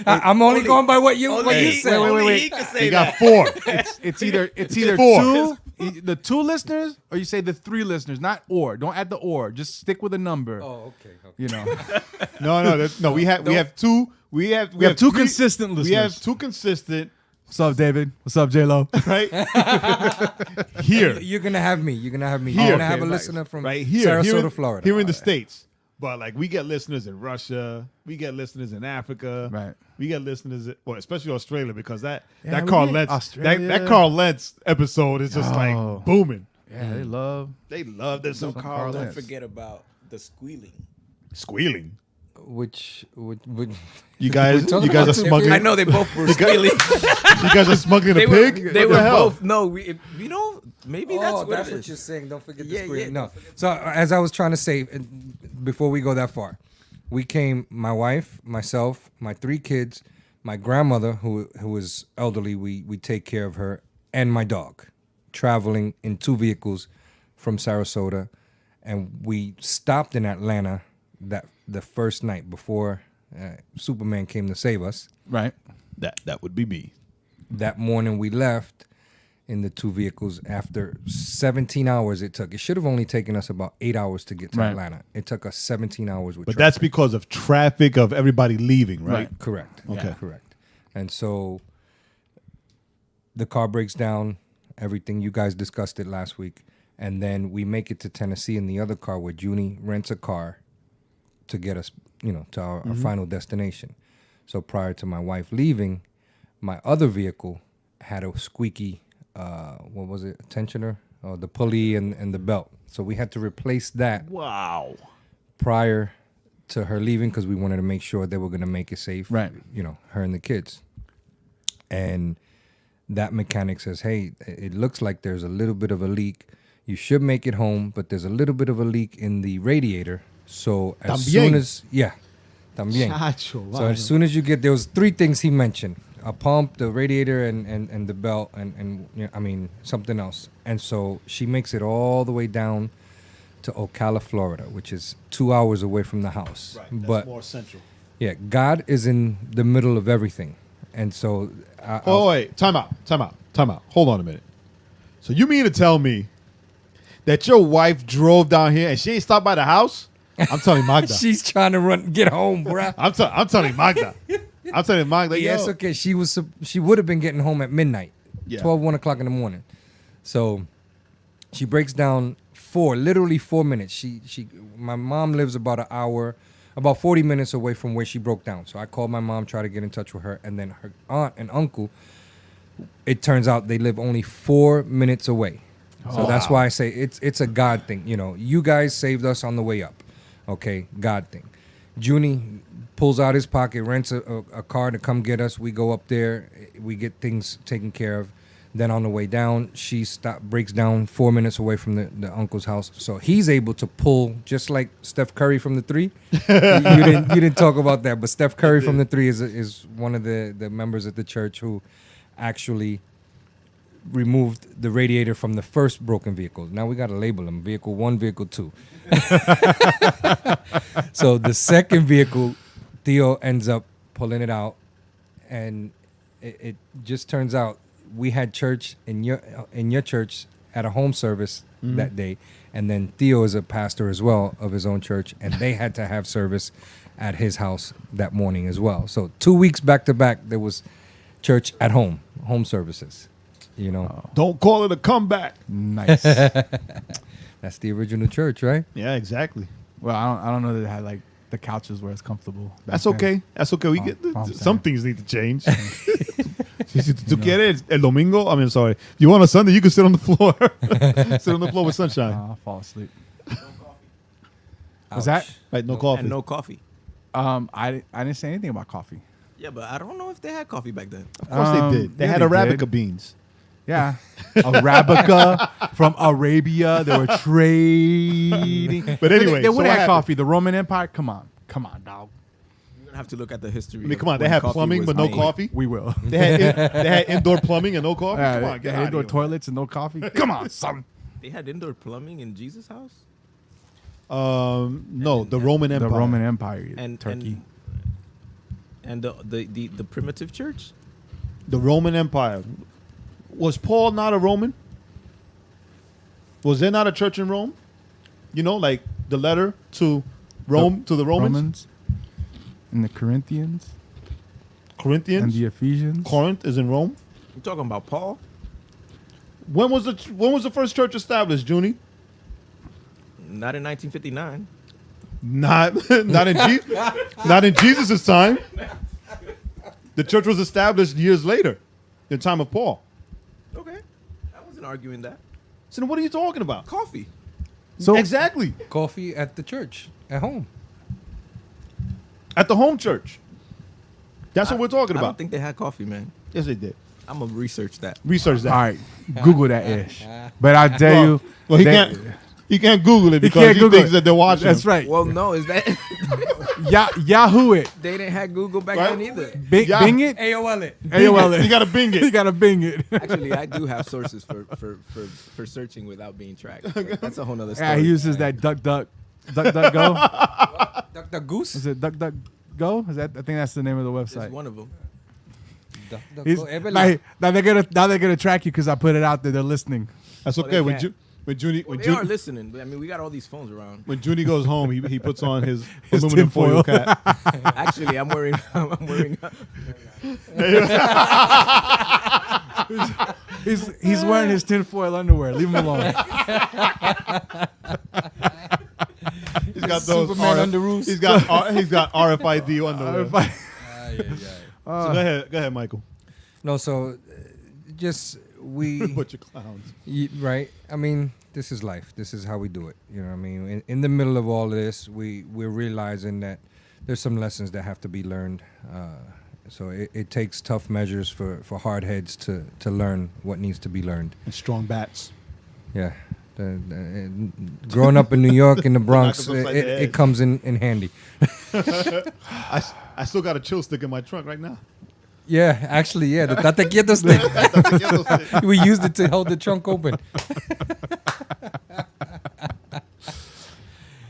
I'm only going by what you said. Wait. He can say You that. got 4. It's either Four. the 2 listeners, or you say the 3 listeners. Not or. Don't add the or. Just stick with a number. Oh, okay. You know. No. We have 2. We have 2 3 consistent listeners. We have 2 consistent. What's up, David? What's up, J-Lo? Right here. You're gonna have me. You're gonna have me. Here. You're gonna have Okay, a right. listener from Right here, Sarasota, Florida. Here in the States. But like we get listeners in Russia, we get listeners in Africa, Right. We get listeners, especially Australia, because that Yeah, we Carl get Lentz Australia. that Carl Lentz episode is just Oh. like booming. Yeah, they love. They love this some Some Carl Carl Don't Lentz forget about the squealing. squealing. Which You guys talking are about smuggling. I know they both were squealing. You guys are smuggling a They were, pig. they What were the hell? both. No, maybe that's what it is. you're saying. Don't forget the Yeah, screen. yeah, No. don't forget So as I was trying to say, before we go that far, we came. My wife, myself, my 3 kids, my grandmother who is elderly. We take care of her, and my dog, traveling in 2 vehicles from Sarasota, and we stopped in Atlanta the first night before Superman came to save us. Right. That would be me. That morning we left in the 2 vehicles after 17 hours it took. It should have only taken us about 8 hours to get to Right. Atlanta. It took us 17 hours with But traffic. that's because of traffic of everybody leaving, right? Correct. Okay. Correct. And so the car breaks down, everything. You guys discussed it last week. And then we make it to Tennessee in the other car where Junie rents a car to get us, to our final destination. So prior to my wife leaving, my other vehicle had a squeaky, what was it, tensioner? The pulley and the belt. So we had to replace that Wow. prior to her leaving because we wanted to make sure they were going to make it safe, Right. Her and the kids. And that mechanic says, hey, it looks like there's a little bit of a leak. You should make it home, but there's a little bit of a leak in the radiator. So as soon as, también. Chacho, So as soon as you get, there was 3 things he mentioned: a pump, the radiator, and the belt, and something else. And so she makes it all the way down to Ocala, Florida, which is 2 hours away from the house. Right. That's But more central. yeah, God is in the middle of everything, and so. Wait. Time out. Hold on a minute. So you mean to tell me that your wife drove down here and she ain't stopped by the house? I'm telling Magda. She's trying to get home, bruh. I'm telling Magda. I'm telling Mike, like, Yeah, yo. it's okay. She would have been getting home at midnight, Yeah. 12, 1 o'clock in the morning. So she breaks down literally 4 minutes. My mom lives about an hour, about 40 minutes away from where she broke down. So I called my mom, tried to get in touch with her, and then her aunt and uncle, it turns out they live only 4 minutes away. So that's why I say it's a God thing. You know, you guys saved us on the way up. Okay, God thing. Junie pulls out his pocket, rents a car to come get us. We go up there. We get things taken care of. Then on the way down, she breaks down 4 minutes away from the uncle's house. So he's able to pull, just like Steph Curry from the three. you didn't talk about that, but Steph Curry from the three is one of the members at the church who actually removed the radiator from the first broken vehicle. Now we got to label them vehicle 1, vehicle 2. So the second vehicle, Theo ends up pulling it out, and it just turns out we had church in your church at a home service that day, and then Theo is a pastor as well of his own church, and they had to have service at his house that morning as well. So 2 weeks back to back, there was church at home services. You know, Don't call it a comeback. Nice. that's the original church, right? Yeah, exactly. Well, I don't know that they had like the couches where it's comfortable. That's okay. That's okay. We get some things need to change. To get it el domingo. I mean, sorry. You want a Sunday? You can sit on the floor. Sit on the floor with sunshine. I'll fall asleep. No coffee. Was that? Right? No coffee. And no coffee. I didn't say anything about coffee. Yeah, but I don't know if they had coffee back then. Of course they did. They yeah, had they Arabica did. beans. Yeah, Arabica from Arabia. They were trading. But anyway, they so would what have had happened? coffee. The Roman Empire. Come on, dog. You're gonna have to look at the history. I mean, come on. They had plumbing but no coffee. We will. They had indoor plumbing and no coffee. Yeah, Come on, they get had out indoor of here. toilets and no coffee. Come on, son. They had indoor plumbing in Jesus' house. No, the Roman Empire. The Roman Empire. And Turkey. and the primitive church. The Roman Empire. Was Paul not a Roman? Was there not a church in Rome? You know, like the letter to Rome, to the Romans? And the Corinthians. Corinthians? And the Ephesians. Corinth is in Rome. You talking about Paul? When was the first church established, Junie? Not in 1959. Not in Jesus' time. The church was established years later, the time of Paul. Okay, I wasn't arguing that. So then what are you talking about? Coffee. So Exactly. Coffee at the church, at home. At the home church. That's what we're talking I about. don't think they had coffee, man. Yes, they did. I'm gonna research that. Research that. all right, Google that ish. But I dare you. Well, he they- can't Google it He because can't he Google thinks it. that they're watching. That's him. right. Well, no, is that Yahoo it. they didn't have Google back Right? then either. Bing, Bing it. AOL it. AOL it. You gotta Bing it. You gotta Bing it. Actually, I do have sources for searching without being tracked. But that's a whole nother story. Yeah, he uses that duck go. Duck the goose. Is it duck go? Is that? I think that's the name of the It's website. one of them. Duck, duck, He's, go. like, now they're gonna track you because I put it out there. They're listening. That's they okay. When can't. Junie Well, they are listening. But I mean, we got all these phones around. when Junie goes home, he puts on his His aluminum foil tinfoil. cap. Actually, I'm wearing. He's wearing his tinfoil underwear. Leave him alone. He's got those Superman underoos. He's got RFID underwear. So go ahead, Michael. No, so just we Bunch of clowns. right. I mean, this is life. This is how we do it. You know what I mean? In the middle of all of this, we're realizing that there's some lessons that have to be learned. So it takes tough measures for hard heads to learn what needs to be learned. And strong bats. Yeah. Growing up in New York, in the Bronx, Knock us upside the head. it comes in handy. I still got a chill stick in my trunk right now. Yeah, actually, yeah. The tate quieto stick. We used it to hold the trunk open.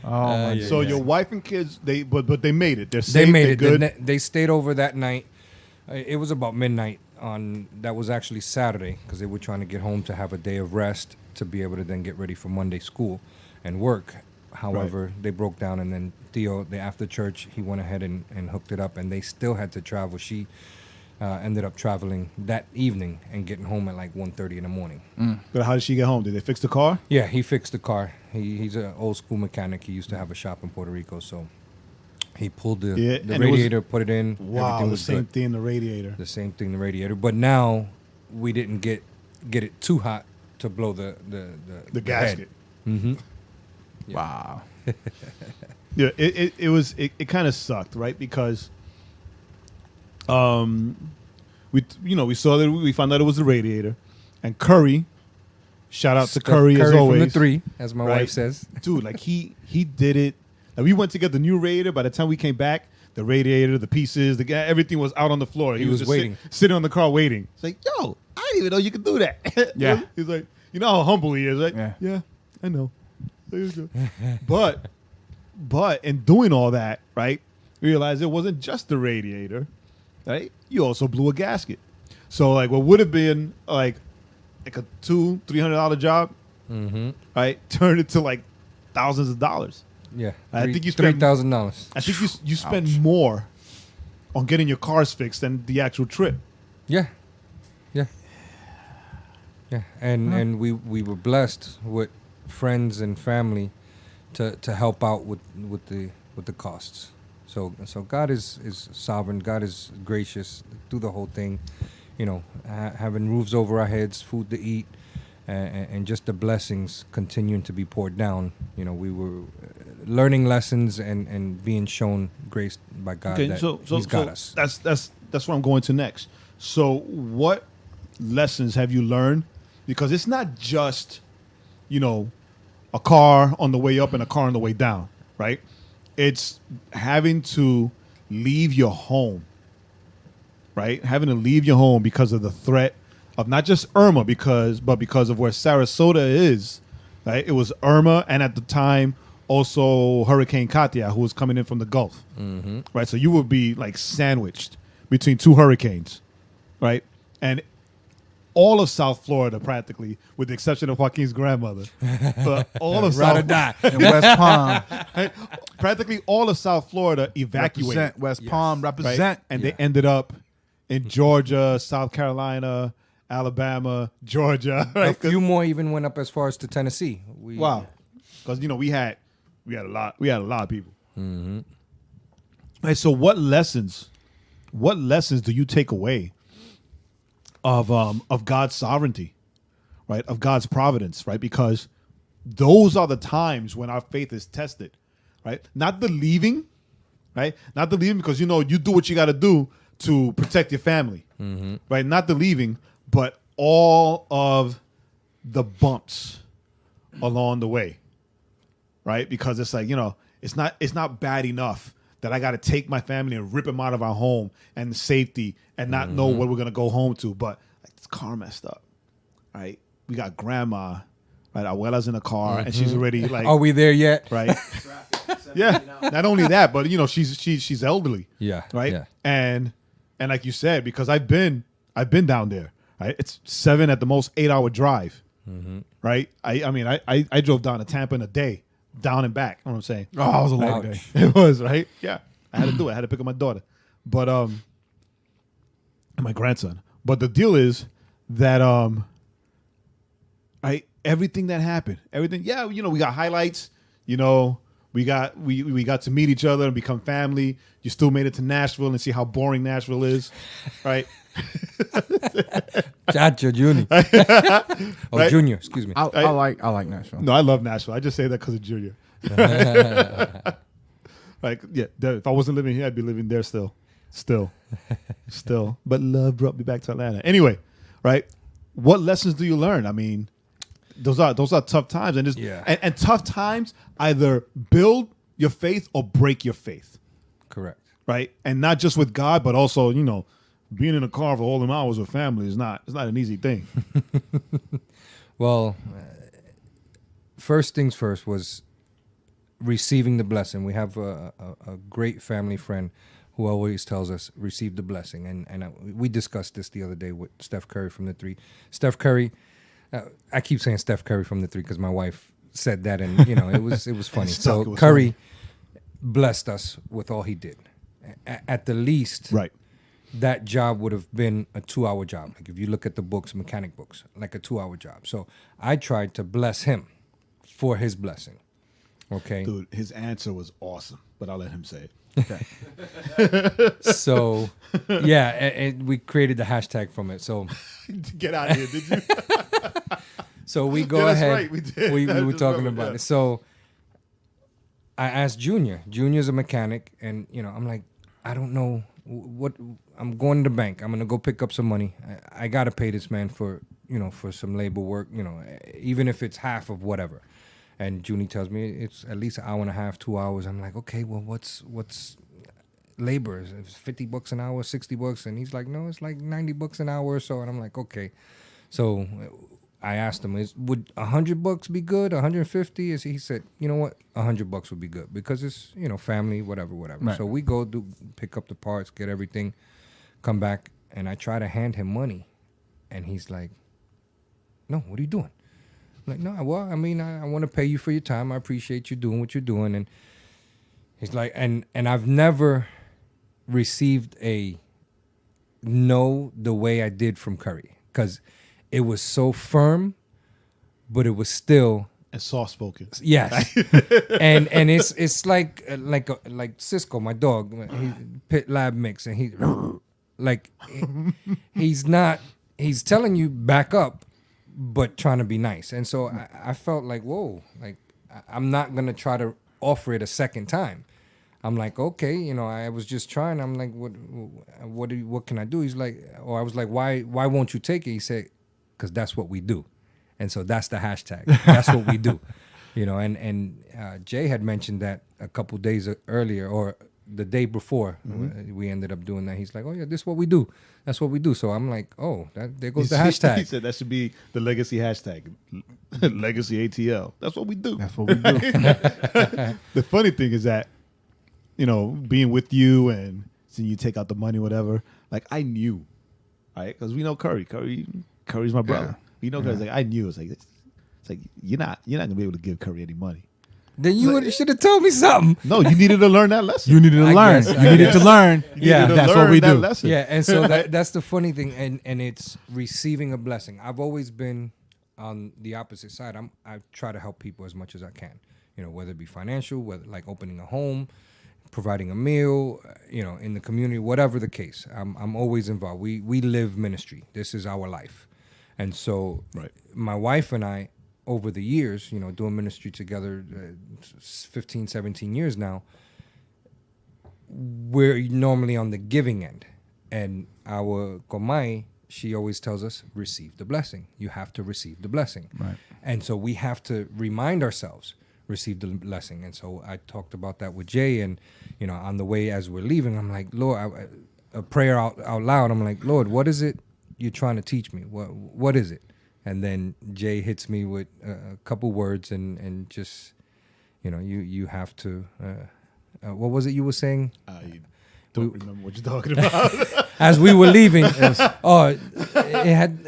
So your wife and kids, but they made it. They're safe. They made they're it. good. They stayed over that night. It was about midnight that was actually Saturday because they were trying to get home to have a day of rest to be able to then get ready for Monday school and work. However, they broke down, and then Theo, after church, he went ahead and hooked it up, and they still had to travel. She ended up traveling that evening and getting home at like 1:30 in the morning. But how did she get home? Did they fix the car? Yeah, he fixed the car. He's an old school mechanic. He used to have a shop in Puerto Rico, so he pulled the radiator, put it in. Wow, everything the was same good. thing, the radiator. The same thing, the radiator. But now we didn't get it too hot to blow the gasket. Mm-hmm. Wow. Yeah, it kind of sucked, right? Because we saw that we found out it was the radiator, and Curry, shout out to Curry as always, from the 3, as my right? wife says. Dude, like he did it. Like we went to get the new radiator. By the time we came back, the radiator, the pieces, everything was out on the floor. He was just waiting, sitting on the car waiting. It's like, yo, I didn't even know you could do that. Yeah. He's like, you know how humble he is, right? Yeah. I know. There you go. But in doing all that, right, we realized it wasn't just the radiator, right? You also blew a gasket. So like what would have been like a $200-$300 job, right, turned into like thousands of dollars. Yeah, I think you spent $3,000. I think you spend more on getting your cars fixed than the actual trip. Yeah. And we were blessed with friends and family to help out with the costs. So God is sovereign. God is gracious through the whole thing. You know, having roofs over our heads, food to eat, and just the blessings continuing to be poured down. You know, we were learning lessons and being shown grace by God that He's got us. That's what I'm going to next. So what lessons have you learned? Because it's not just, you know, a car on the way up and a car on the way down, right? It's having to leave your home, right? Having to leave your home because of the threat of not just Irma, but because of where Sarasota is, right? It was Irma, and at the time also Hurricane Katia, who was coming in from the Gulf, right? So you would be like sandwiched between 2 hurricanes, right? And all of South Florida, practically, with the exception of Joaquin's grandmother, but all of South in West Palm. practically all of South Florida evacuated. Represent West Palm, represent. Right? And they ended up in Georgia, South Carolina, Alabama, Georgia. Right? A few more even went up as far as to Tennessee. Wow, because we had a lot of people. Right, so what lessons do you take away of God's sovereignty, right? Of God's providence, right? Because those are the times when our faith is tested, right? Not the leaving, right? Not the leaving because, you do what you got to do to protect your family, right? Not the leaving, but all of the bumps along the way, right? Because it's like, it's not bad enough that I got to take my family and rip them out of our home and safety and not know where we're going to go home to. But like, this car messed up, right? We got grandma, right? Abuela's in the car and she's already like... Are we there yet? Right. Yeah. Not only that, but, she's elderly. Yeah. Right. Yeah. And like you said, because I've been down there, right? It's 7 at the most 8-hour drive, right? I drove down to Tampa in a day. Down and back. You know what I'm saying? Oh, it was a long day. It was, right? Yeah. I had to do it. I had to pick up my daughter. But and my grandson. But the deal is that everything that happened. Everything, yeah, we got highlights, we got to meet each other and become family. You still made it to Nashville and see how boring Nashville is, right? Chacho Junior. Right? Junior, excuse me. I like Nashville. No, I love Nashville. I just say that because of Junior. Like, yeah, if I wasn't living here, I'd be living there still. But love brought me back to Atlanta. Anyway, right? What lessons do you learn? I mean, those are tough times, and tough times either build your faith or break your faith. Correct. Right, and not just with God, but also being in a car for all them hours with family is not an easy thing. Well, first things first was receiving the blessing. We have a great family friend who always tells us, receive the blessing. And we discussed this the other day with Steph Curry from the 3. Steph Curry, I keep saying Steph Curry from the 3 because my wife said that, and it was funny. stuck, it So was Curry blessed us with all he did. At the least, Right. that job would have been a 2-hour job. Like if you look at the books, mechanic books, like a 2-hour job. So I tried to bless him for his blessing. Okay. Dude, his answer was awesome, but I'll let him say it. So yeah, and we created the hashtag from it. So Get out of here, did you? so we go Yeah, that's ahead. right, we did. We I were just talking remember, about yeah. it. So I asked Junior. Junior's a mechanic, and I'm like, I don't know what. I'm going to the bank. I'm gonna go pick up some money. I gotta pay this man for for some labor work. Even if it's half of whatever. And Junie tells me it's at least an hour and a half, 2 hours. I'm like, okay, well, what's labor? It's $50 an hour, $60, and he's like, no, it's like $90 an hour or so. And I'm like, okay. So I asked him, would $100 be good? 150? He said, you know what, $100 would be good because it's family, whatever. Right. So we go pick up the parts, get everything, come back, and I try to hand him money, and he's like, no, what are you doing? I'm like, no, well, I mean, I want to pay you for your time. I appreciate you doing what you're doing. And he's like, and I've never received a no the way I did from Curry because it was so firm, but it was still And soft spoken. yes. and it's like Cisco, my dog, he pit lab mix, and he like he's telling you back up, but trying to be nice. And so I felt like, whoa, like I'm not gonna try to offer it a second time. I'm like, okay, I was just trying. I'm like, what can I do? He's like, or I was like, why won't you take it? He said, because that's what we do. And so that's the hashtag. That's what we do. And Jay had mentioned that a couple days earlier or the day before we ended up doing that. He's like, oh yeah, this is what we do. That's what we do. So I'm like, oh, there goes the hashtag. He said that should be the legacy hashtag. Legacy ATL. That's what we do. That's what we do. The funny thing is that, being with you and seeing you take out the money, whatever, like I knew, right? Because we know Curry. Curry's my brother. We know Curry's like, I knew. It's like you're not gonna be able to give Curry any money. Then you should have told me something. No, you needed to learn that lesson. You needed to learn. guess, You needed to learn. Yeah, needed to that's what learn we that do. lesson. Yeah, and so that's the funny thing, and it's receiving a blessing. I've always been on the opposite side. I try to help people as much as I can. Whether it be financial, whether like opening a home, providing a meal, in the community, whatever the case. I'm always involved. We live ministry. This is our life, and so Right. my wife and I, over the years, doing ministry together, 15, 17 years now, we're normally on the giving end. And our Komai, she always tells us, receive the blessing. You have to receive the blessing. Right. And so we have to remind ourselves, receive the blessing. And so I talked about that with Jay, and, on the way as we're leaving, I'm like, Lord, a prayer out loud. I'm like, Lord, what is it you're trying to teach me? What is it? And then Jay hits me with a couple words and just, you have to, what was it you were saying? I don't remember what you're talking about. As we were leaving, it had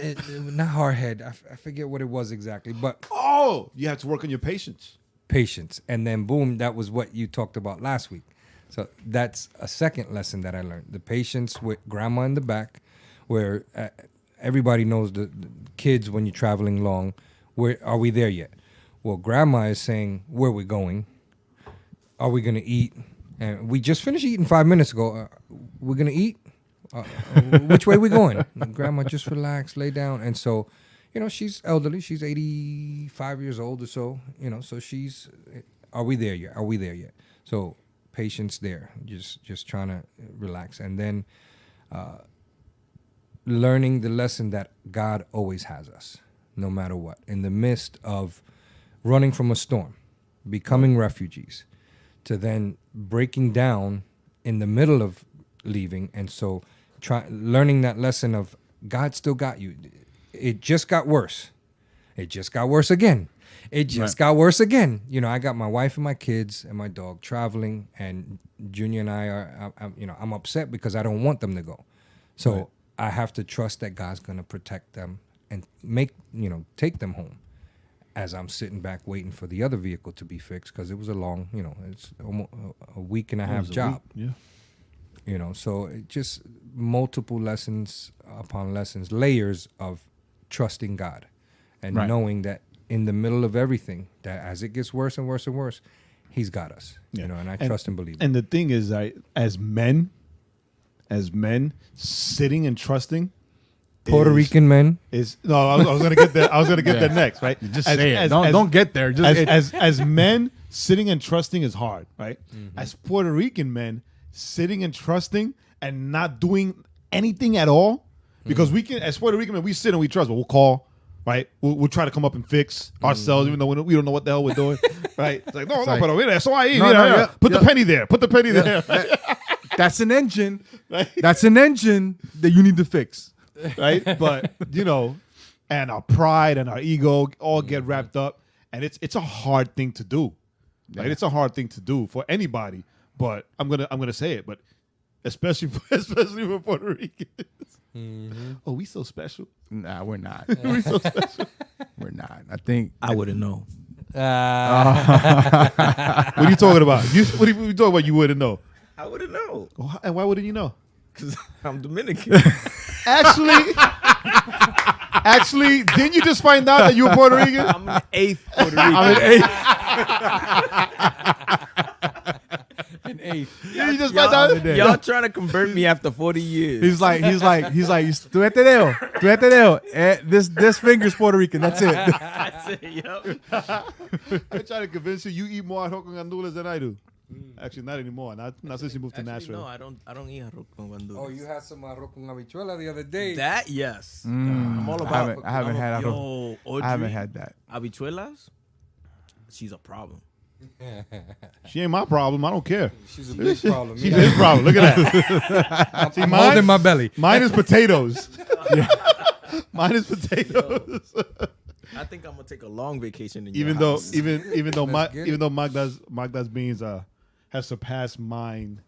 not hard head. I forget what it was exactly, but Oh, you have to work on your patience. patience. And then boom, that was what you talked about last week. So that's a second lesson that I learned. The patience with grandma in the back, where everybody knows the kids when you're traveling long. Where are we there yet? Well, grandma is saying, where are we going? Are we going to eat? And we just finished eating 5 minutes ago. We're going to eat? Which way we going? And grandma, just relax, lay down. And so, she's elderly. She's 85 years old or so. So she's, are we there yet? Are we there yet? So patience there. Just trying to relax. And then learning the lesson that God always has us, no matter what. In the midst of running from a storm, becoming refugees, to then breaking down in the middle of leaving. And so learning that lesson of God still got you. It just got worse. It just got worse again. It just got worse again. I got my wife and my kids and my dog traveling, and Junior and I are, I'm upset because I don't want them to go. So I have to trust that God's going to protect them and take them home. as I'm sitting back waiting for the other vehicle to be fixed, because it was a long, it's almost a week and a half job. Yeah. So it just multiple lessons upon lessons, layers of trusting God and knowing that in the middle of everything, that as it gets worse and worse and worse, He's got us. And I trust and believe. And the thing is, as men, sitting and trusting. Puerto Rican men is no. I was gonna get there. I was gonna get there next, right? Just say it. Don't get there. Just as men, sitting and trusting is hard, right? Mm-hmm. As Puerto Rican men, sitting and trusting and not doing anything at all, because we can, as Puerto Rican men, we sit and we trust, but we'll call, right? We'll try to come up and fix ourselves, even though we don't know what the hell we're doing, right? It's like no, pero mira, so I put the penny there, put the penny there. That's an engine. Right? That's an engine that you need to fix. Right, but and our pride and our ego all get wrapped up, and it's a hard thing to do, right? It's a hard thing to do for anybody, but I'm gonna say it, but especially for Puerto Ricans. Mm-hmm. Oh, we so special? Nah, we're not. We so special? We're not. I think I wouldn't know. What are you talking about? What are you talking about? You wouldn't know. I wouldn't know And why wouldn't you know? because I'm Dominican. Actually, didn't you just find out that you were Puerto Rican? I'm an eighth Puerto Rican. an eighth. You just find out. Y'all trying to convert me after 40 years. He's like, tú este dedo. This finger's Puerto Rican. That's it. That's it, yo. I try to convince you eat more arroz con gandules than I do. Actually, not anymore. Not since you moved to Nashville. No, I don't eat arroz con gandules. Oh, you had some arroz con habichuela the other day. That, yes. I'm all about I haven't had yo, Audrey, I haven't had that. Habichuelas? She's a problem. She ain't my problem. I don't care. She's a big problem. She's his problem. Look at that. See, I'm holding my belly. Mine is potatoes. Mine is potatoes. I think I'm gonna take a long vacation in even your though house. even though Magda's beans have surpassed mine.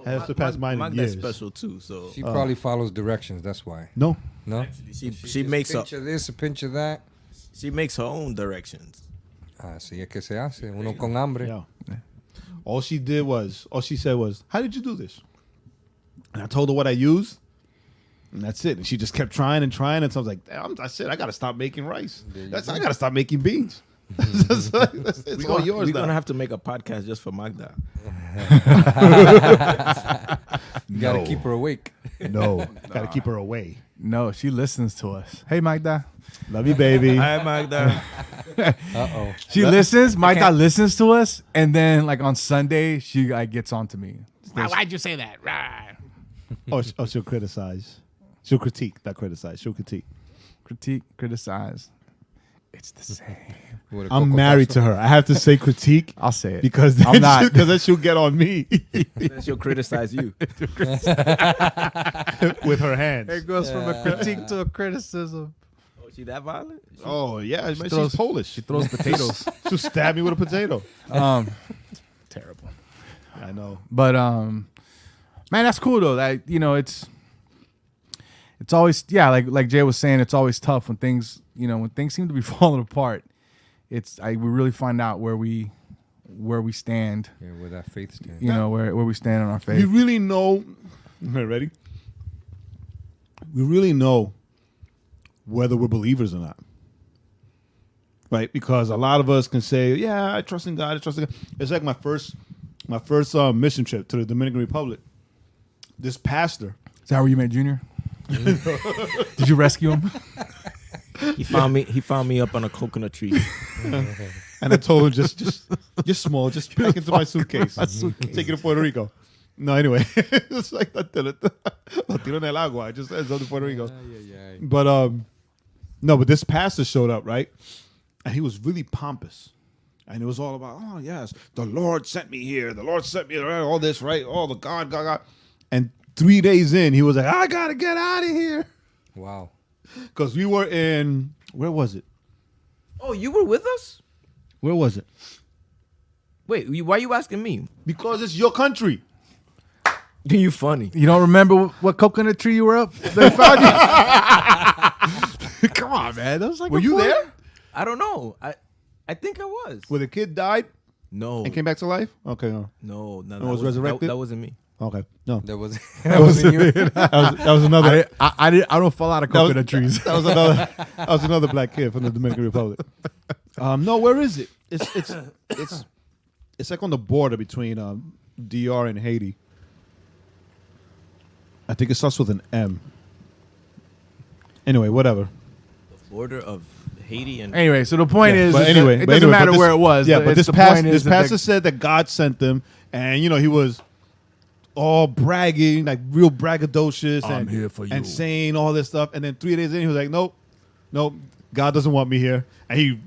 Has surpassed mine in years. Magda's special too. So She probably follows directions. That's why. No. she makes a pinch of this, a pinch of that. She makes her own directions. Así es que se hace. Uno con hambre. Yeah. All she said was, "How did you do this?" And I told her what I used, and that's it. And she just kept trying and trying, and so I was like, "Damn, I said I got to stop making rice. I got to stop making beans." It's all yours. We're now. gonna have to make a podcast just for Magda. You gotta keep her awake. No, gotta keep her away. No, she listens to us. Hey, Magda. Love you, baby. Hi, Magda. Uh-oh. She listens. Magda listens to us, and then like on Sunday, she gets on to me. Why'd you say that? Oh, she'll criticize. She'll critique, not criticize. She'll critique. Critique, criticize. It's the same. I'm married to her. I have to say critique. I'll say it because I'm not. Because then she'll get on me Then she'll criticize you. with her hands. It goes from a critique to a criticism. Oh, she that violent? Oh yeah, man, she's throws- Polish. She throws potatoes. She'll stab me with a potato. Terrible. I know. But man, that's cool though. That it's always like Jay was saying, it's always tough when things seem to be falling apart. We really find out where we stand. Yeah, where that faith stands. Where we stand on our faith. We really know. Ready? We really know whether we're believers or not, right? Because a lot of us can say, "Yeah, I trust in God. I trust in God." It's like my first mission trip to the Dominican Republic. This pastor. Is that where you met Junior? Did you rescue him? He found me up on a coconut tree. And I told him just small, just pack into my suitcase. Take it to Puerto Rico. No, anyway, it's like lo tiro en el agua. I just ends up in Puerto Rico. But but this pastor showed up, right? And he was really pompous. And it was all about, oh yes, the Lord sent me here. The Lord sent me there, all this, right? All the God. And 3 days in, he was like, I gotta get out of here. Wow. Because we were in, where was it? Oh, you were with us? Where was it? Wait, why are you asking me? Because it's your country. You funny. You don't remember what coconut tree you were up? They found you. Come on, man. That was like Were you there? I don't know. I think I was. Where the kid died No. and came back to life? Okay, no. No, It was resurrected? That wasn't me. Okay, no. That was that wasn't you. That was another. I don't fall out of coconut trees. That was another black kid from the Dominican Republic. No, where is it? It's like on the border between DR and Haiti. I think it starts with an M. Anyway, whatever. Border of Haiti and Anyway, so the point is, But it anyway, doesn't matter this- where it was. Yeah, but It's this the point is that pastor said that God sent them, and he was all bragging, like real braggadocious, I'm here for you. and saying all this stuff. And then 3 days in, he was like, "Nope, God doesn't want me here." And he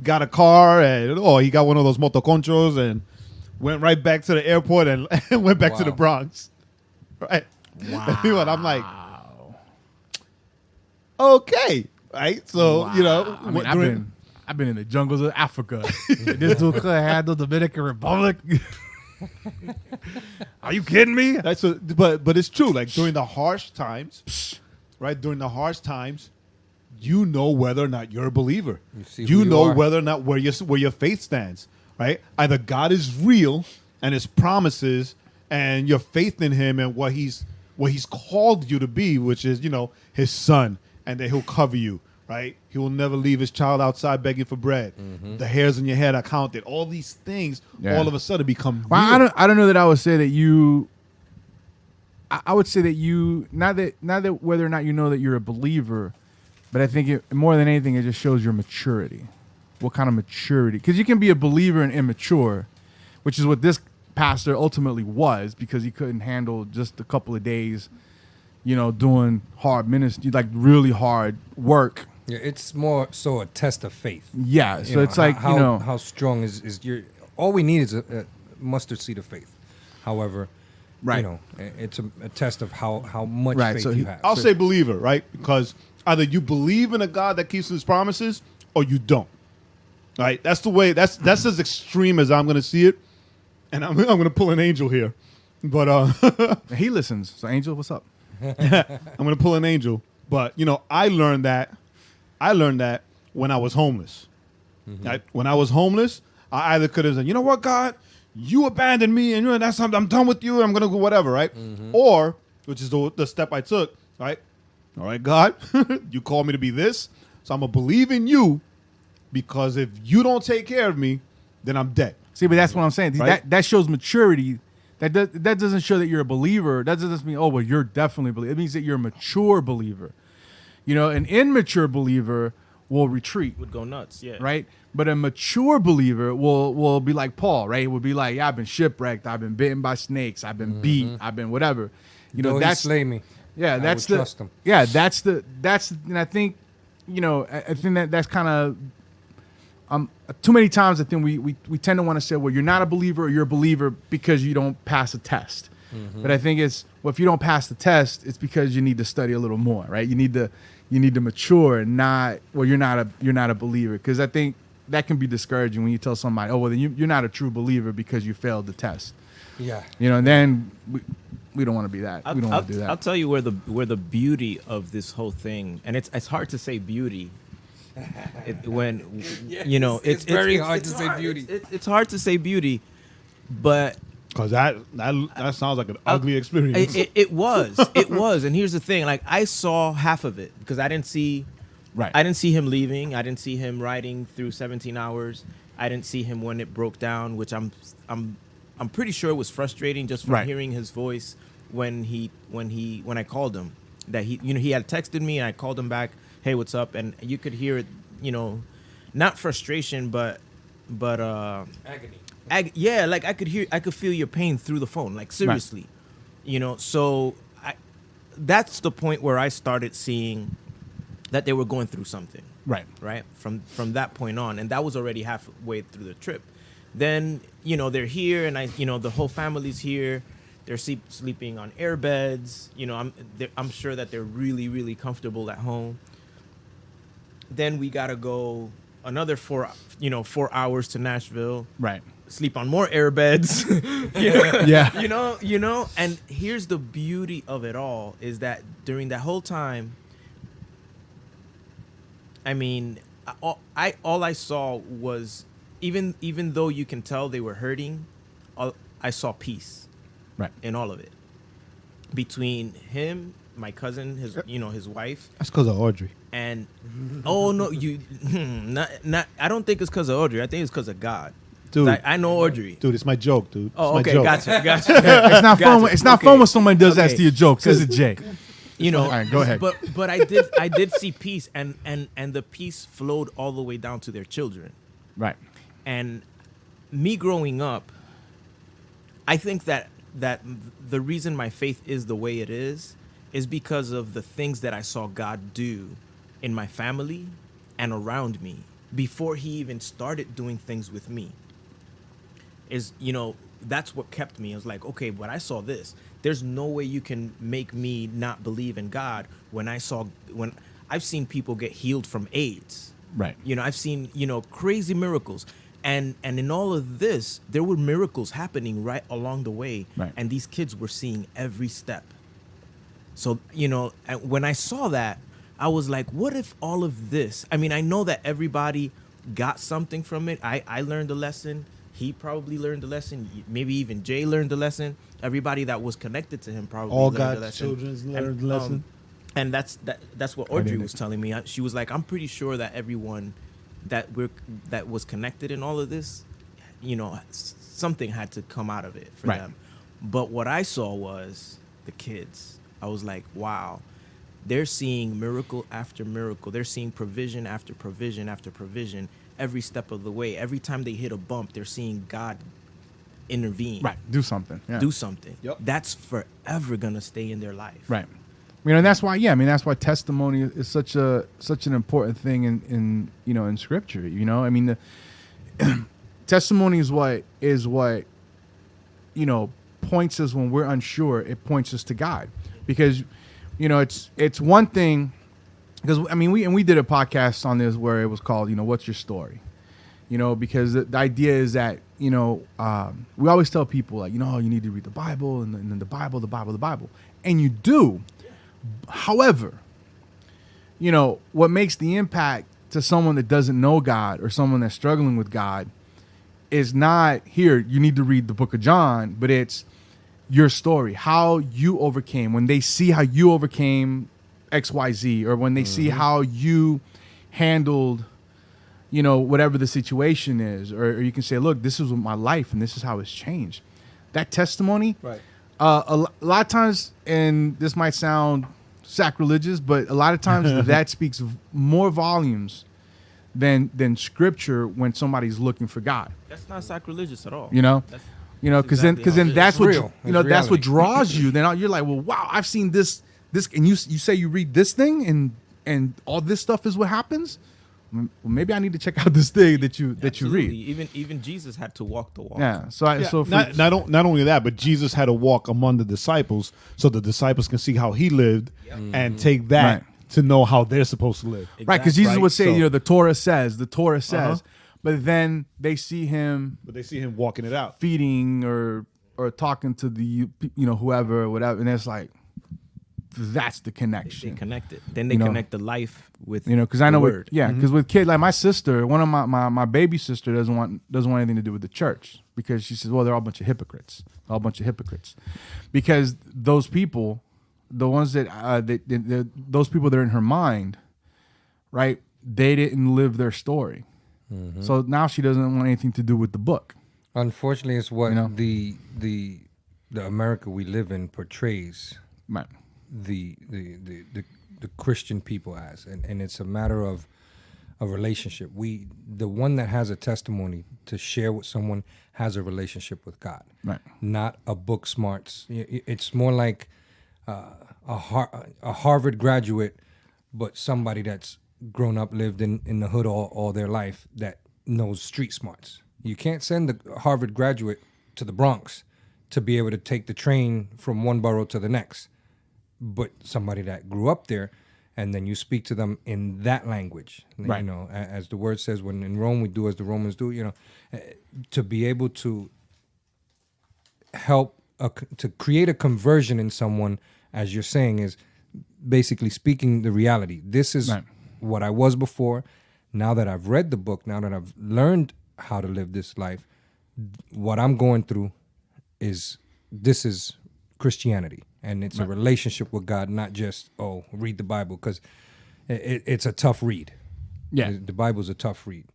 got a car, and he got one of those motoconchos, and went right back to the airport and went back to the Wow. Bronx. Right? Wow. And I'm like, okay, right? So I mean, I've been in the jungles of Africa. This dude could handle the Dominican Republic. Are you kidding me? That's but it's true. Like during the harsh times, right? During the harsh times, you know whether or not you're a believer. You see You who you know are. whether or not where your faith stands, right? Either God is real and His promises, and your faith in Him and what He's called you to be, which is His Son, and that He'll cover you, right? He will never leave His child outside begging for bread. The hairs on your head are counted. All these things, Yeah. all of a sudden, become real. Well, I don't know that I would say that you. I would say that you not that whether or not you know that you're a believer, but I think more than anything it just shows your maturity. What kind of maturity? Because you can be a believer and immature, which is what this pastor ultimately was, because he couldn't handle just a couple of days, doing hard ministry, like really hard work. Yeah, it's more so a test of faith. Yeah, so it's like how how strong is your. All we need is a mustard seed of faith. However, Right. it's a test of how much Right, faith so you he- have. I'll say believer, right? Because either you believe in a God that keeps His promises, or you don't. Right? That's the way. That's as extreme as I'm going to see it. And I'm going to pull an angel here, but he listens. So Angel, what's up? I'm going to pull an angel. But I learned that when I was homeless. Right? When I was homeless, I either could have said, "You know what, God, you abandoned me, and that's I'm done with you. I'm going to go whatever," right? Or, which is the step I took, right? All right, God, you called me to be this, so I'm gonna believe in you, because if you don't take care of me, then I'm dead. See, but that's what I'm saying. Right? That shows maturity. That doesn't show that you're a believer. That doesn't mean, oh, well, you're definitely a believer. It means that you're a mature believer. An immature believer will retreat, would go nuts. Yeah. right? But a mature believer will be like Paul, right? It will be like, yeah, I've been shipwrecked. I've been bitten by snakes. I've been beat. I've been whatever. Though he slay me. Yeah, I that's would the trust him. Yeah, and I think, I think that's kind of too many times I think we tend to want to say, well, you're not a believer or you're a believer because you don't pass a test. But I think it's, well, if you don't pass the test, it's because you need to study a little more, right? You need to mature, and not, well, you're not a believer, because I think that can be discouraging when you tell somebody, oh, well, then you're not a true believer because you failed the test. Yeah. And then we don't want to be that. We don't want to do that. I'll tell you where the beauty of this whole thing, and it's hard to say beauty. It's very hard to say beauty. It's hard to say beauty, but Because that sounds like an ugly experience. it was, and here's the thing: like, I saw half of it because I didn't see him leaving. I didn't see him riding through 17 hours. I didn't see him when it broke down, which I'm pretty sure it was frustrating just from Right. hearing his voice when I called him. That he had texted me, and I called him back, "Hey, what's up?" And you could hear it, not frustration, but Agony. like I could feel your pain through the phone, like seriously, So that's the point where I started seeing that they were going through something. Right. From that point on, and that was already halfway through the trip. Then they're here, and the whole family's here. They're sleeping on air beds. I'm sure that they're really, really comfortable at home. Then we gotta go another 4 hours to Nashville. Right. Sleep on more air beds. Yeah. And here's the beauty of it all is that during that whole time, I mean, all I saw was even though you can tell they were hurting, I saw peace, Right. in all of it. Between him, my cousin, his wife, That's because of Audrey. and oh no, you not. I don't think it's because of Audrey. I think it's because of God. Dude. I know Audrey. Dude, it's my joke, dude. Oh, It's my okay, joke. gotcha. It's not fun. It's not fun when somebody does that Okay. to your jokes, is it, Jay? You know, All right, go ahead. But I did see peace, and the peace flowed all the way down to their children. Right. And me growing up, I think that the reason my faith is the way it is because of the things that I saw God do in my family and around me before he even started doing things with me. That's what kept me. I was like, okay, but I saw this. There's no way you can make me not believe in God when I've seen people get healed from AIDS. Right. I've seen, crazy miracles. And in all of this, there were miracles happening right along the way. Right. And these kids were seeing every step. So, and when I saw that, I was like, what if all of this? I mean, I know that everybody got something from it. I learned a lesson. He probably learned a lesson. Maybe even Jay learned a lesson. Everybody that was connected to him probably All learned a God's lesson. children learned a lesson. And that's what Audrey was telling me. She was like, I'm pretty sure that everyone that was connected in all of this, something had to come out of it for Right. them. But what I saw was the kids. I was like, wow, they're seeing miracle after miracle. They're seeing provision after provision after provision every step of the way. Every time they hit a bump, they're seeing God intervene. Right. Do something. Yeah. Do something. Yep. That's forever gonna stay in their life. Right. And that's why. Yeah. I mean, that's why testimony is such an important thing in Scripture. I mean, the testimony is what points us when we're unsure. It points us to God, because it's one thing. Because I mean, we did a podcast on this where it was called, what's your story? Because the idea is that we always tell people, like, you need to read the Bible and then the Bible, and you do. However, what makes the impact to someone that doesn't know God or someone that's struggling with God is not, here, you need to read the book of John, but it's your story, how you overcame. When they see how you overcame XYZ, or when they see how you handled, whatever the situation is, or you can say, look, this is my life and this is how it's changed. That testimony, Right. A lot of times, and this might sound sacrilegious, but a lot of times that speaks more volumes than Scripture when somebody's looking for God. That's not sacrilegious at all. Because exactly then how it that's is. what Real. It's that's what reality. draws you. Then you're like, well, wow, I've seen this, and you say you read this thing, and all this stuff is what happens. Well, maybe I need to check out this thing that you Absolutely. read. Even Jesus had to walk the walk. Yeah. Not only that, but Jesus had to walk among the disciples so the disciples can see how he lived and take that Right. to know how they're supposed to live. Right, because Jesus Right, would say, so- the Torah says, Uh-huh. but then they see him But they see him walking it out. feeding or talking to the whoever or whatever, and it's like, that's the They connection. connect it. Then they connect the life with Because I know, the word. because with kids like my sister, one of my baby sister doesn't want anything to do with the church, because she says, well, they're all a bunch of hypocrites, because those people, the ones that those people that are in her mind, right? They didn't live their story, so now she doesn't want anything to do with the book. Unfortunately, it's what the America we live in portrays Right. the Christian people as, and it's a matter of a relationship. The one that has a testimony to share with someone has a relationship with God, Right. not a book smarts. It's more like a Harvard graduate, but somebody that's grown up, lived in the hood all their life, that knows street smarts. You can't send the Harvard graduate to the Bronx to be able to take the train from one borough to the next. But somebody that grew up there, and then you speak to them in that language. Right. As the word says, when in Rome we do as the Romans do, to be able to help to create a conversion in someone, as you're saying, is basically speaking the reality. This is Right. what I was before. Now that I've read the book, now that I've learned how to live this life, what I'm going through is Christianity, and it's a relationship with God, not just read the Bible, because it's a tough read. Yeah, the Bible's a tough read.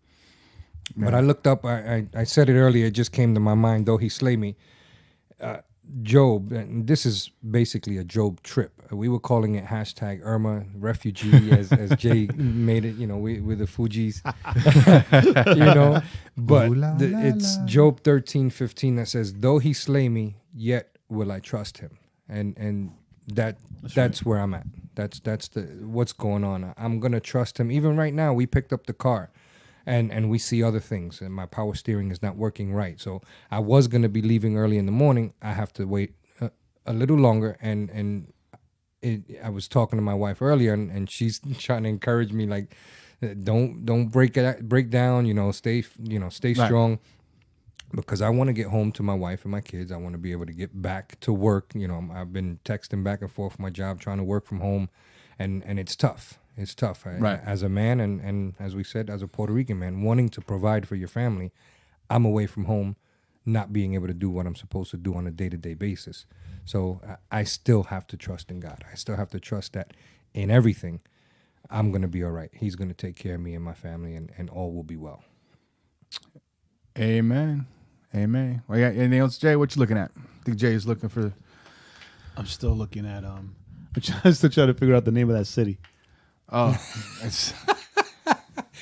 Yeah. But I looked up. I said it earlier. It just came to my mind. Though he slay me, Job. And this is basically a Job trip. We were calling it #Irma refugee, as Jay made it. With the Fugees. But it's Job 13:15 that says, "Though he slay me, yet will I trust him." And that's where I'm at. That's what's going on. I'm gonna trust him. Even right now, we picked up the car, and we see other things, and my power steering is not working right. So I was gonna be leaving early in the morning. I have to wait a little longer, and I was talking to my wife earlier, and she's trying to encourage me, like, don't break down. Stay strong. Because I want to get home to my wife and my kids. I want to be able to get back to work. I've been texting back and forth from my job, trying to work from home, and it's tough. It's tough. As a man, and as we said, as a Puerto Rican man, wanting to provide for your family, I'm away from home, not being able to do what I'm supposed to do on a day-to-day basis. So I still have to trust in God. I still have to trust that in everything, I'm going to be all right. He's going to take care of me and my family, and all will be well. Amen. Well, yeah, anything else, Jay? What you looking at? I think Jay is looking for. I'm still looking at. I'm still trying to figure out the name of that city. Oh,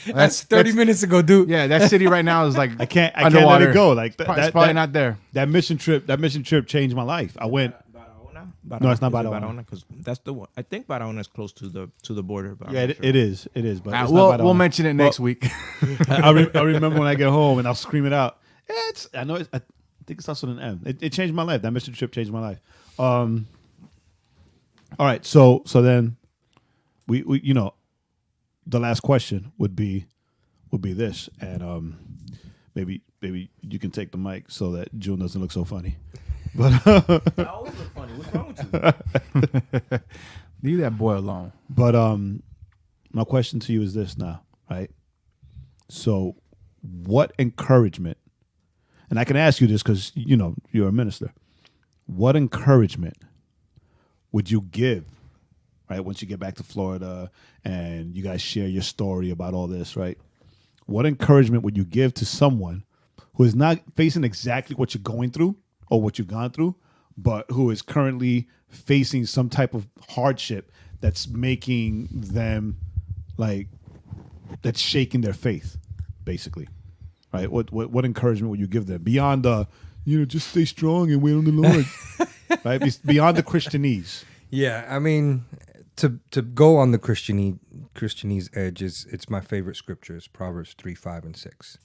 that's 30 minutes ago, dude. Yeah, that city right now is like I can't underwater. let it go. Like it's probably not there. That mission trip changed my life. I went. Barahona? No, it's not Barahona. Because that's the one. I think Barahona is close to the border. But Yeah, it is. It is. But we'll mention it next week. I remember when I get home and I'll scream it out. I think it's also an M. It changed my life. That mission trip changed my life. All right. So then we the last question would be this, and maybe you can take the mic so that June doesn't look so funny. But I always look funny. What's wrong with you? Leave that boy alone. But my question to you is this now, right? So, what encouragement? And I can ask you this because you're a minister. What encouragement would you give, right? Once you get back to Florida and you guys share your story about all this, right? What encouragement would you give to someone who is not facing exactly what you're going through or what you've gone through, but who is currently facing some type of hardship that's making them that's shaking their faith, basically, right? What encouragement would you give them beyond just stay strong and wait on the Lord, right? Beyond the Christianese. Yeah, I mean, to go on the Christianese edge it's my favorite scriptures, Proverbs 3:5 and 6.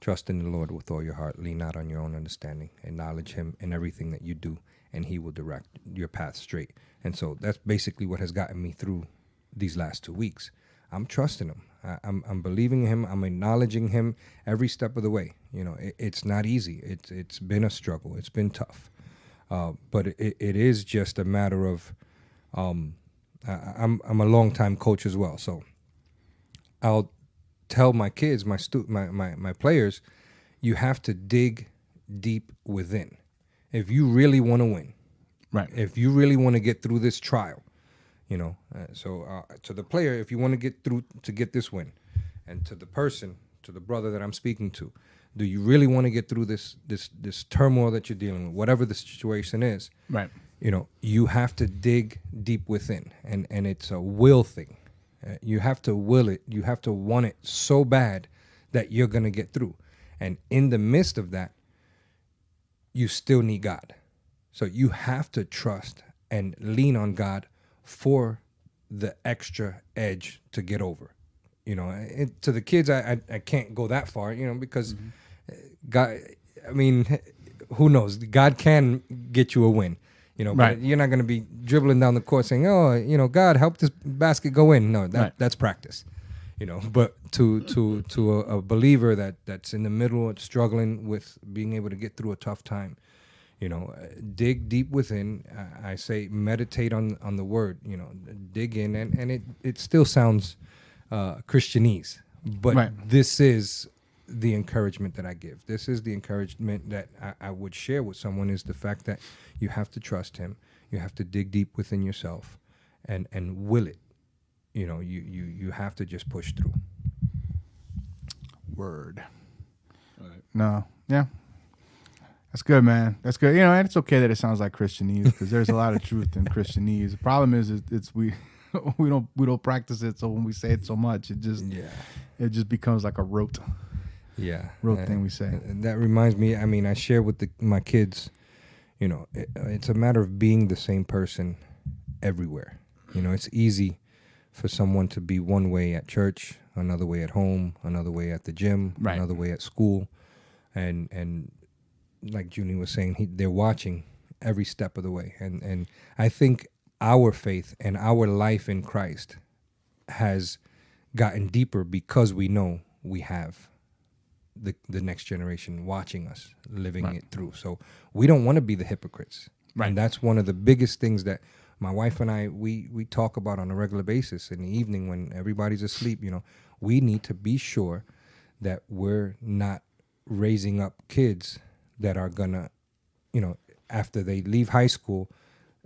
Trust in the Lord with all your heart. Lean not on your own understanding. Acknowledge him in everything that you do, and he will direct your path straight. And so that's basically what has gotten me through these last 2 weeks. I'm trusting him. I'm believing him. I'm acknowledging him every step of the way. It's not easy. It's been a struggle. It's been tough. But it is just a matter of I'm a long-time coach as well. So I'll tell my kids, my players, you have to dig deep within. If you really want to win, right? If you really want to get through this trial, to the player, if you want to get through to get this win, and to the person, to the brother that I'm speaking to, do you really want to get through this turmoil that you're dealing with, whatever the situation is? Right. You have to dig deep within, and it's a will thing. You have to will it. You have to want it so bad that you're going to get through. And in the midst of that, you still need God. So you have to trust and lean on God for the extra edge to get over. To the kids, I can't go that far, because God, I mean, who knows? God can get you a win. Right. But you're not going to be dribbling down the court saying, "Oh, God, help this basket go in." No, that's practice. But to a believer that's in the middle, struggling with being able to get through a tough time, dig deep within. I say meditate on the word. Dig in, and it still sounds Christianese, But this is the encouragement that I give. This is the encouragement that I would share with someone, is the fact that you have to trust him. You have to dig deep within yourself and will it. You know, you have to just push through. Word. Right. No. Yeah. That's good, man. That's good. You know, and it's okay that it sounds like Christianese, because there's a lot of truth in Christianese. The problem is it's we don't practice it, so when we say it so much, it just becomes like a rote thing we say. And that reminds me, I mean, I share with my kids, you know, it's a matter of being the same person everywhere. You know, it's easy for someone to be one way at church, another way at home, another way at the gym, another way at school, and like Junie was saying, they're watching every step of the way. And I think our faith and our life in Christ has gotten deeper because we know we have the next generation watching us, living it through. So we don't want to be the hypocrites. Right. And that's one of the biggest things that my wife and I, we talk about on a regular basis in the evening when everybody's asleep. You know, we need to be sure that we're not raising up kids that are gonna, you know, after they leave high school,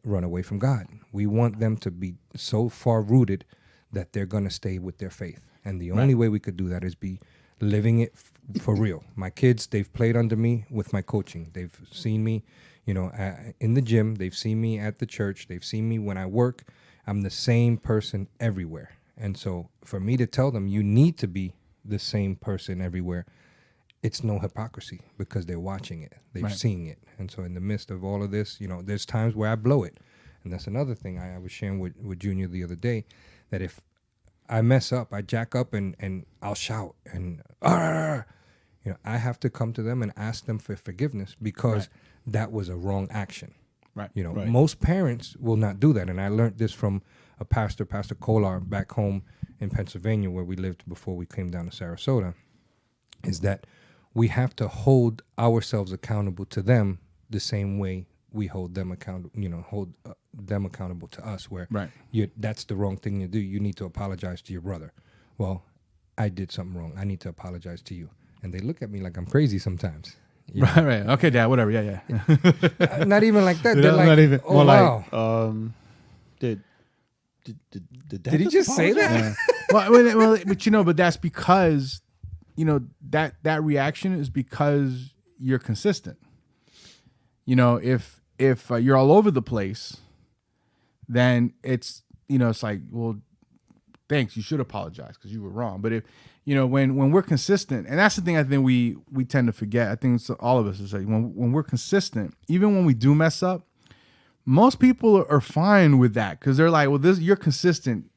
run away from God. We want them to be so far rooted that they're gonna stay with their faith. And the only way we could do that is be living it for real. My kids, they've played under me with my coaching. They've seen me, you know, in the gym. They've seen me at the church. They've seen me when I work. I'm the same person everywhere. And so for me to tell them you need to be the same person everywhere, it's no hypocrisy, because they're watching it. They're seeing it. And so in the midst of all of this, you know, there's times where I blow it. And that's another thing I was sharing with Junior the other day, that if I mess up, I jack up and I'll shout and, you know, I have to come to them and ask them for forgiveness, because that was a wrong action. Right. You know, most parents will not do that. And I learned this from a pastor, Pastor Kolar, back home in Pennsylvania, where we lived before we came down to Sarasota, is that we have to hold ourselves accountable to them the same way we hold them accountable, you know, hold them accountable to us, where that's the wrong thing to do. You need to apologize to your brother. Well, I did something wrong. I need to apologize to you. And they look at me like I'm crazy sometimes. You know? Right. Okay, Dad, whatever. Yeah. Not even like that. They're like, not even, oh, wow. Did he just say that? Yeah. well, but you know, but that's because, you know, that reaction is because you're consistent. You know, if you're all over the place, then it's, you know, it's like, well, thanks, you should apologize because you were wrong. But if, you know, when we're consistent, and that's the thing I think we tend to forget. I think it's, all of us is like, when we're consistent, even when we do mess up, most people are fine with that, because they're like, well, you're consistent.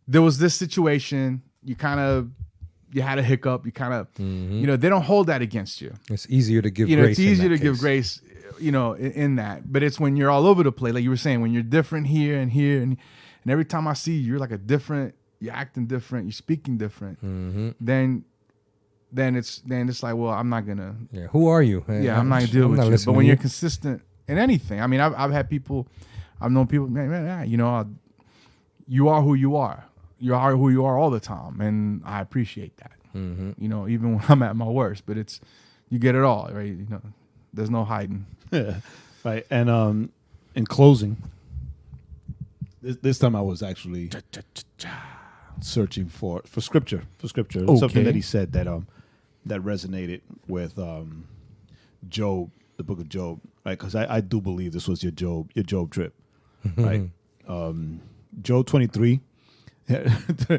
There was this situation, you had a hiccup, you kind of, you know, they don't hold that against you. It's easier to give grace. grace. It's easier to give grace, you know, in that. But it's when you're all over the place, like you were saying, when you're different here and here, and every time I see you, you're like you're acting different, you're speaking different. Then it's like, well, I'm not gonna. Yeah, who are you? Yeah, I'm not gonna deal with you. But when you're consistent in anything, I mean, I've had people, I've known people, man, you know, you are who you are. You are who you are all the time, and I appreciate that. You know, even when I'm at my worst, but it's, you get it all, right? You know, there's no hiding. Yeah, right. And in closing, this time I was actually searching for scripture. Okay. Something that he said that resonated with Job, the book of Job, right? Because I do believe this was your Job trip, right? Job 23. When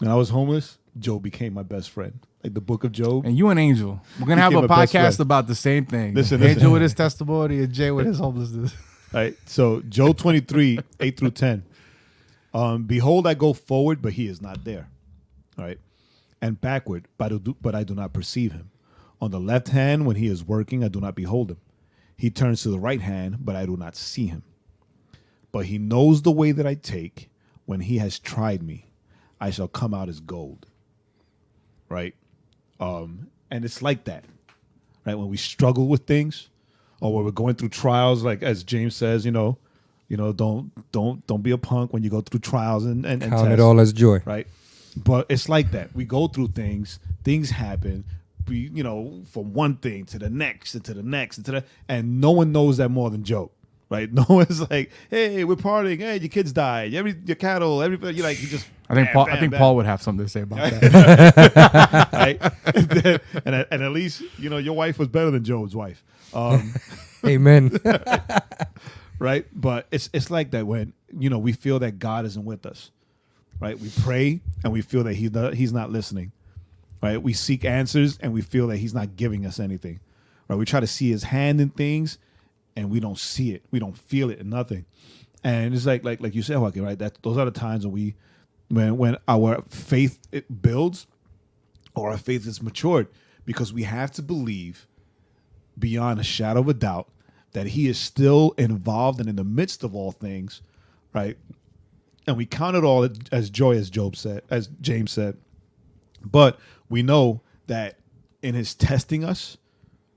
I was homeless, Job became my best friend. Like the book of Job. And you an angel. We're going to have a podcast about the same thing. Listen. Angel with his testimony and Jay with his homelessness. All right. So Job 23, 8 through 10. Behold, I go forward, but he is not there. All right. And backward, but I do not perceive him. On the left hand, when he is working, I do not behold him. He turns to the right hand, but I do not see him. But he knows the way that I take. When he has tried me, I shall come out as gold. Right? And it's like that. Right? When we struggle with things, or when we're going through trials, like as James says, you know, don't be a punk when you go through trials and count it all as joy. Right? But it's like that. We go through things. Things happen. We, from one thing to the next and to the next and to the, and no one knows that more than Job, right? No one's like, hey, we're partying. Hey, your kids died. Your cattle. Everybody. You just. I think Paul would have something to say about that. Right? and at least your wife was better than Job's wife. Amen. Right? But it's like that when we feel that God isn't with us. Right? We pray and we feel that he's not listening. Right? We seek answers and we feel that he's not giving us anything. Right? We try to see his hand in things and we don't see it. We don't feel it in nothing. And it's like you said, Joaquin, right? Those are the times when our faith it builds or our faith is matured, because we have to believe beyond a shadow of a doubt that he is still involved and in the midst of all things, right? And we count it all as joy, as James said. But we know that in his testing us,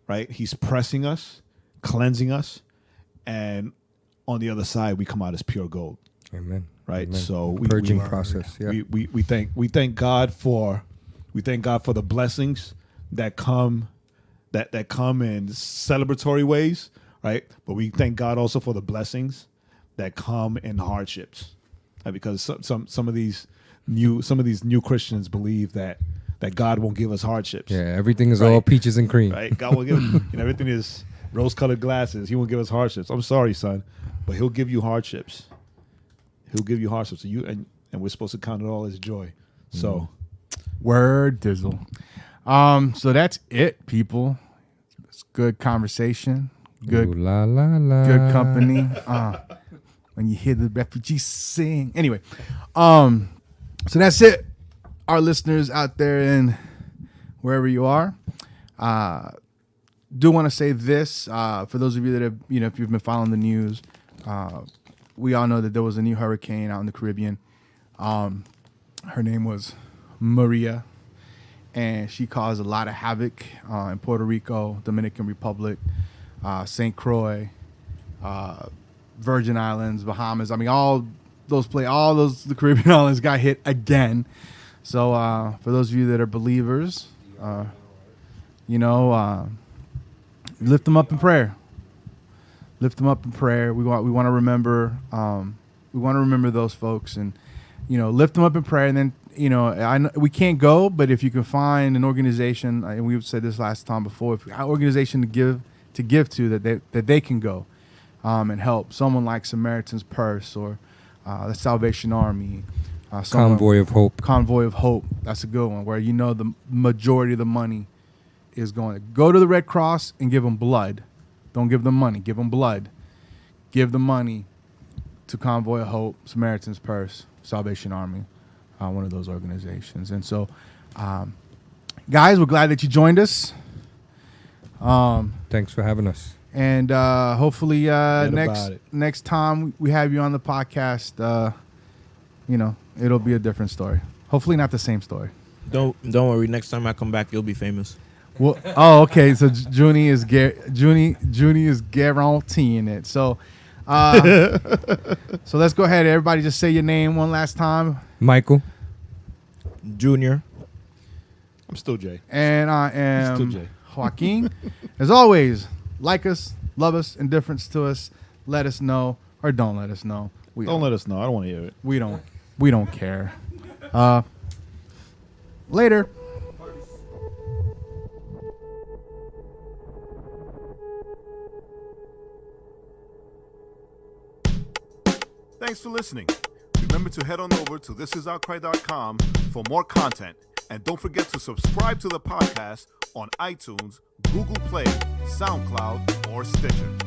right, he's pressing us, cleansing us, and on the other side, we come out as pure gold. Amen. Right. Amen. So purging process. Yeah. We thank God for the blessings that come in celebratory ways, right? But we thank God also for the blessings that come in hardships, right? Because some of these new Christians believe that God won't give us hardships. Yeah, everything is all peaches and cream. Right? God will give everything is rose-colored glasses. He won't give us hardships. I'm sorry, son, but he'll give you hardships. He'll give you hardships. And we're supposed to count it all as joy. So word dizzle. So that's it, people. It's good conversation. Good Ooh, la, la, la. good company. When you hear the refugees sing. Anyway, so that's it. Our listeners out there in wherever you are. Do want to say this for those of you that have, if you've been following the news, we all know that there was a new hurricane out in the Caribbean. Her name was Maria, and she caused a lot of havoc in Puerto Rico, Dominican Republic, St. Croix, Virgin Islands, Bahamas. I mean, the Caribbean islands got hit again. So for those of you that are believers, lift them up in prayer. Lift them up in prayer. We want to remember. We want to remember those folks, and lift them up in prayer. And then I know we can't go, but if you can find an organization, and we've said this last time before, if an organization to give to that they can go and help, someone like Samaritan's Purse or the Salvation Army, Convoy of Hope. Convoy of Hope. That's a good one, where the majority of the money is going to go to the Red Cross and give them blood. Don't give them money. Give them blood. Give the money to Convoy of Hope, Samaritan's Purse, Salvation Army, one of those organizations. And so, guys, we're glad that you joined us. Thanks for having us. And hopefully next time we have you on the podcast, it'll be a different story. Hopefully not the same story. Don't worry. Next time I come back, you'll be famous. Well, okay. So Junie is guaranteeing it. So, so let's go ahead. Everybody, just say your name one last time. Michael. Junior. I'm still Jay. And I am still Jay. Joaquin. As always, like us, love us, indifference to us. Let us know or don't let us know. Don't let us know. I don't want to hear it. We don't care. Later. Thanks for listening. Remember to head on over to thisisoutcry.com for more content. And don't forget to subscribe to the podcast on iTunes, Google Play, SoundCloud, or Stitcher.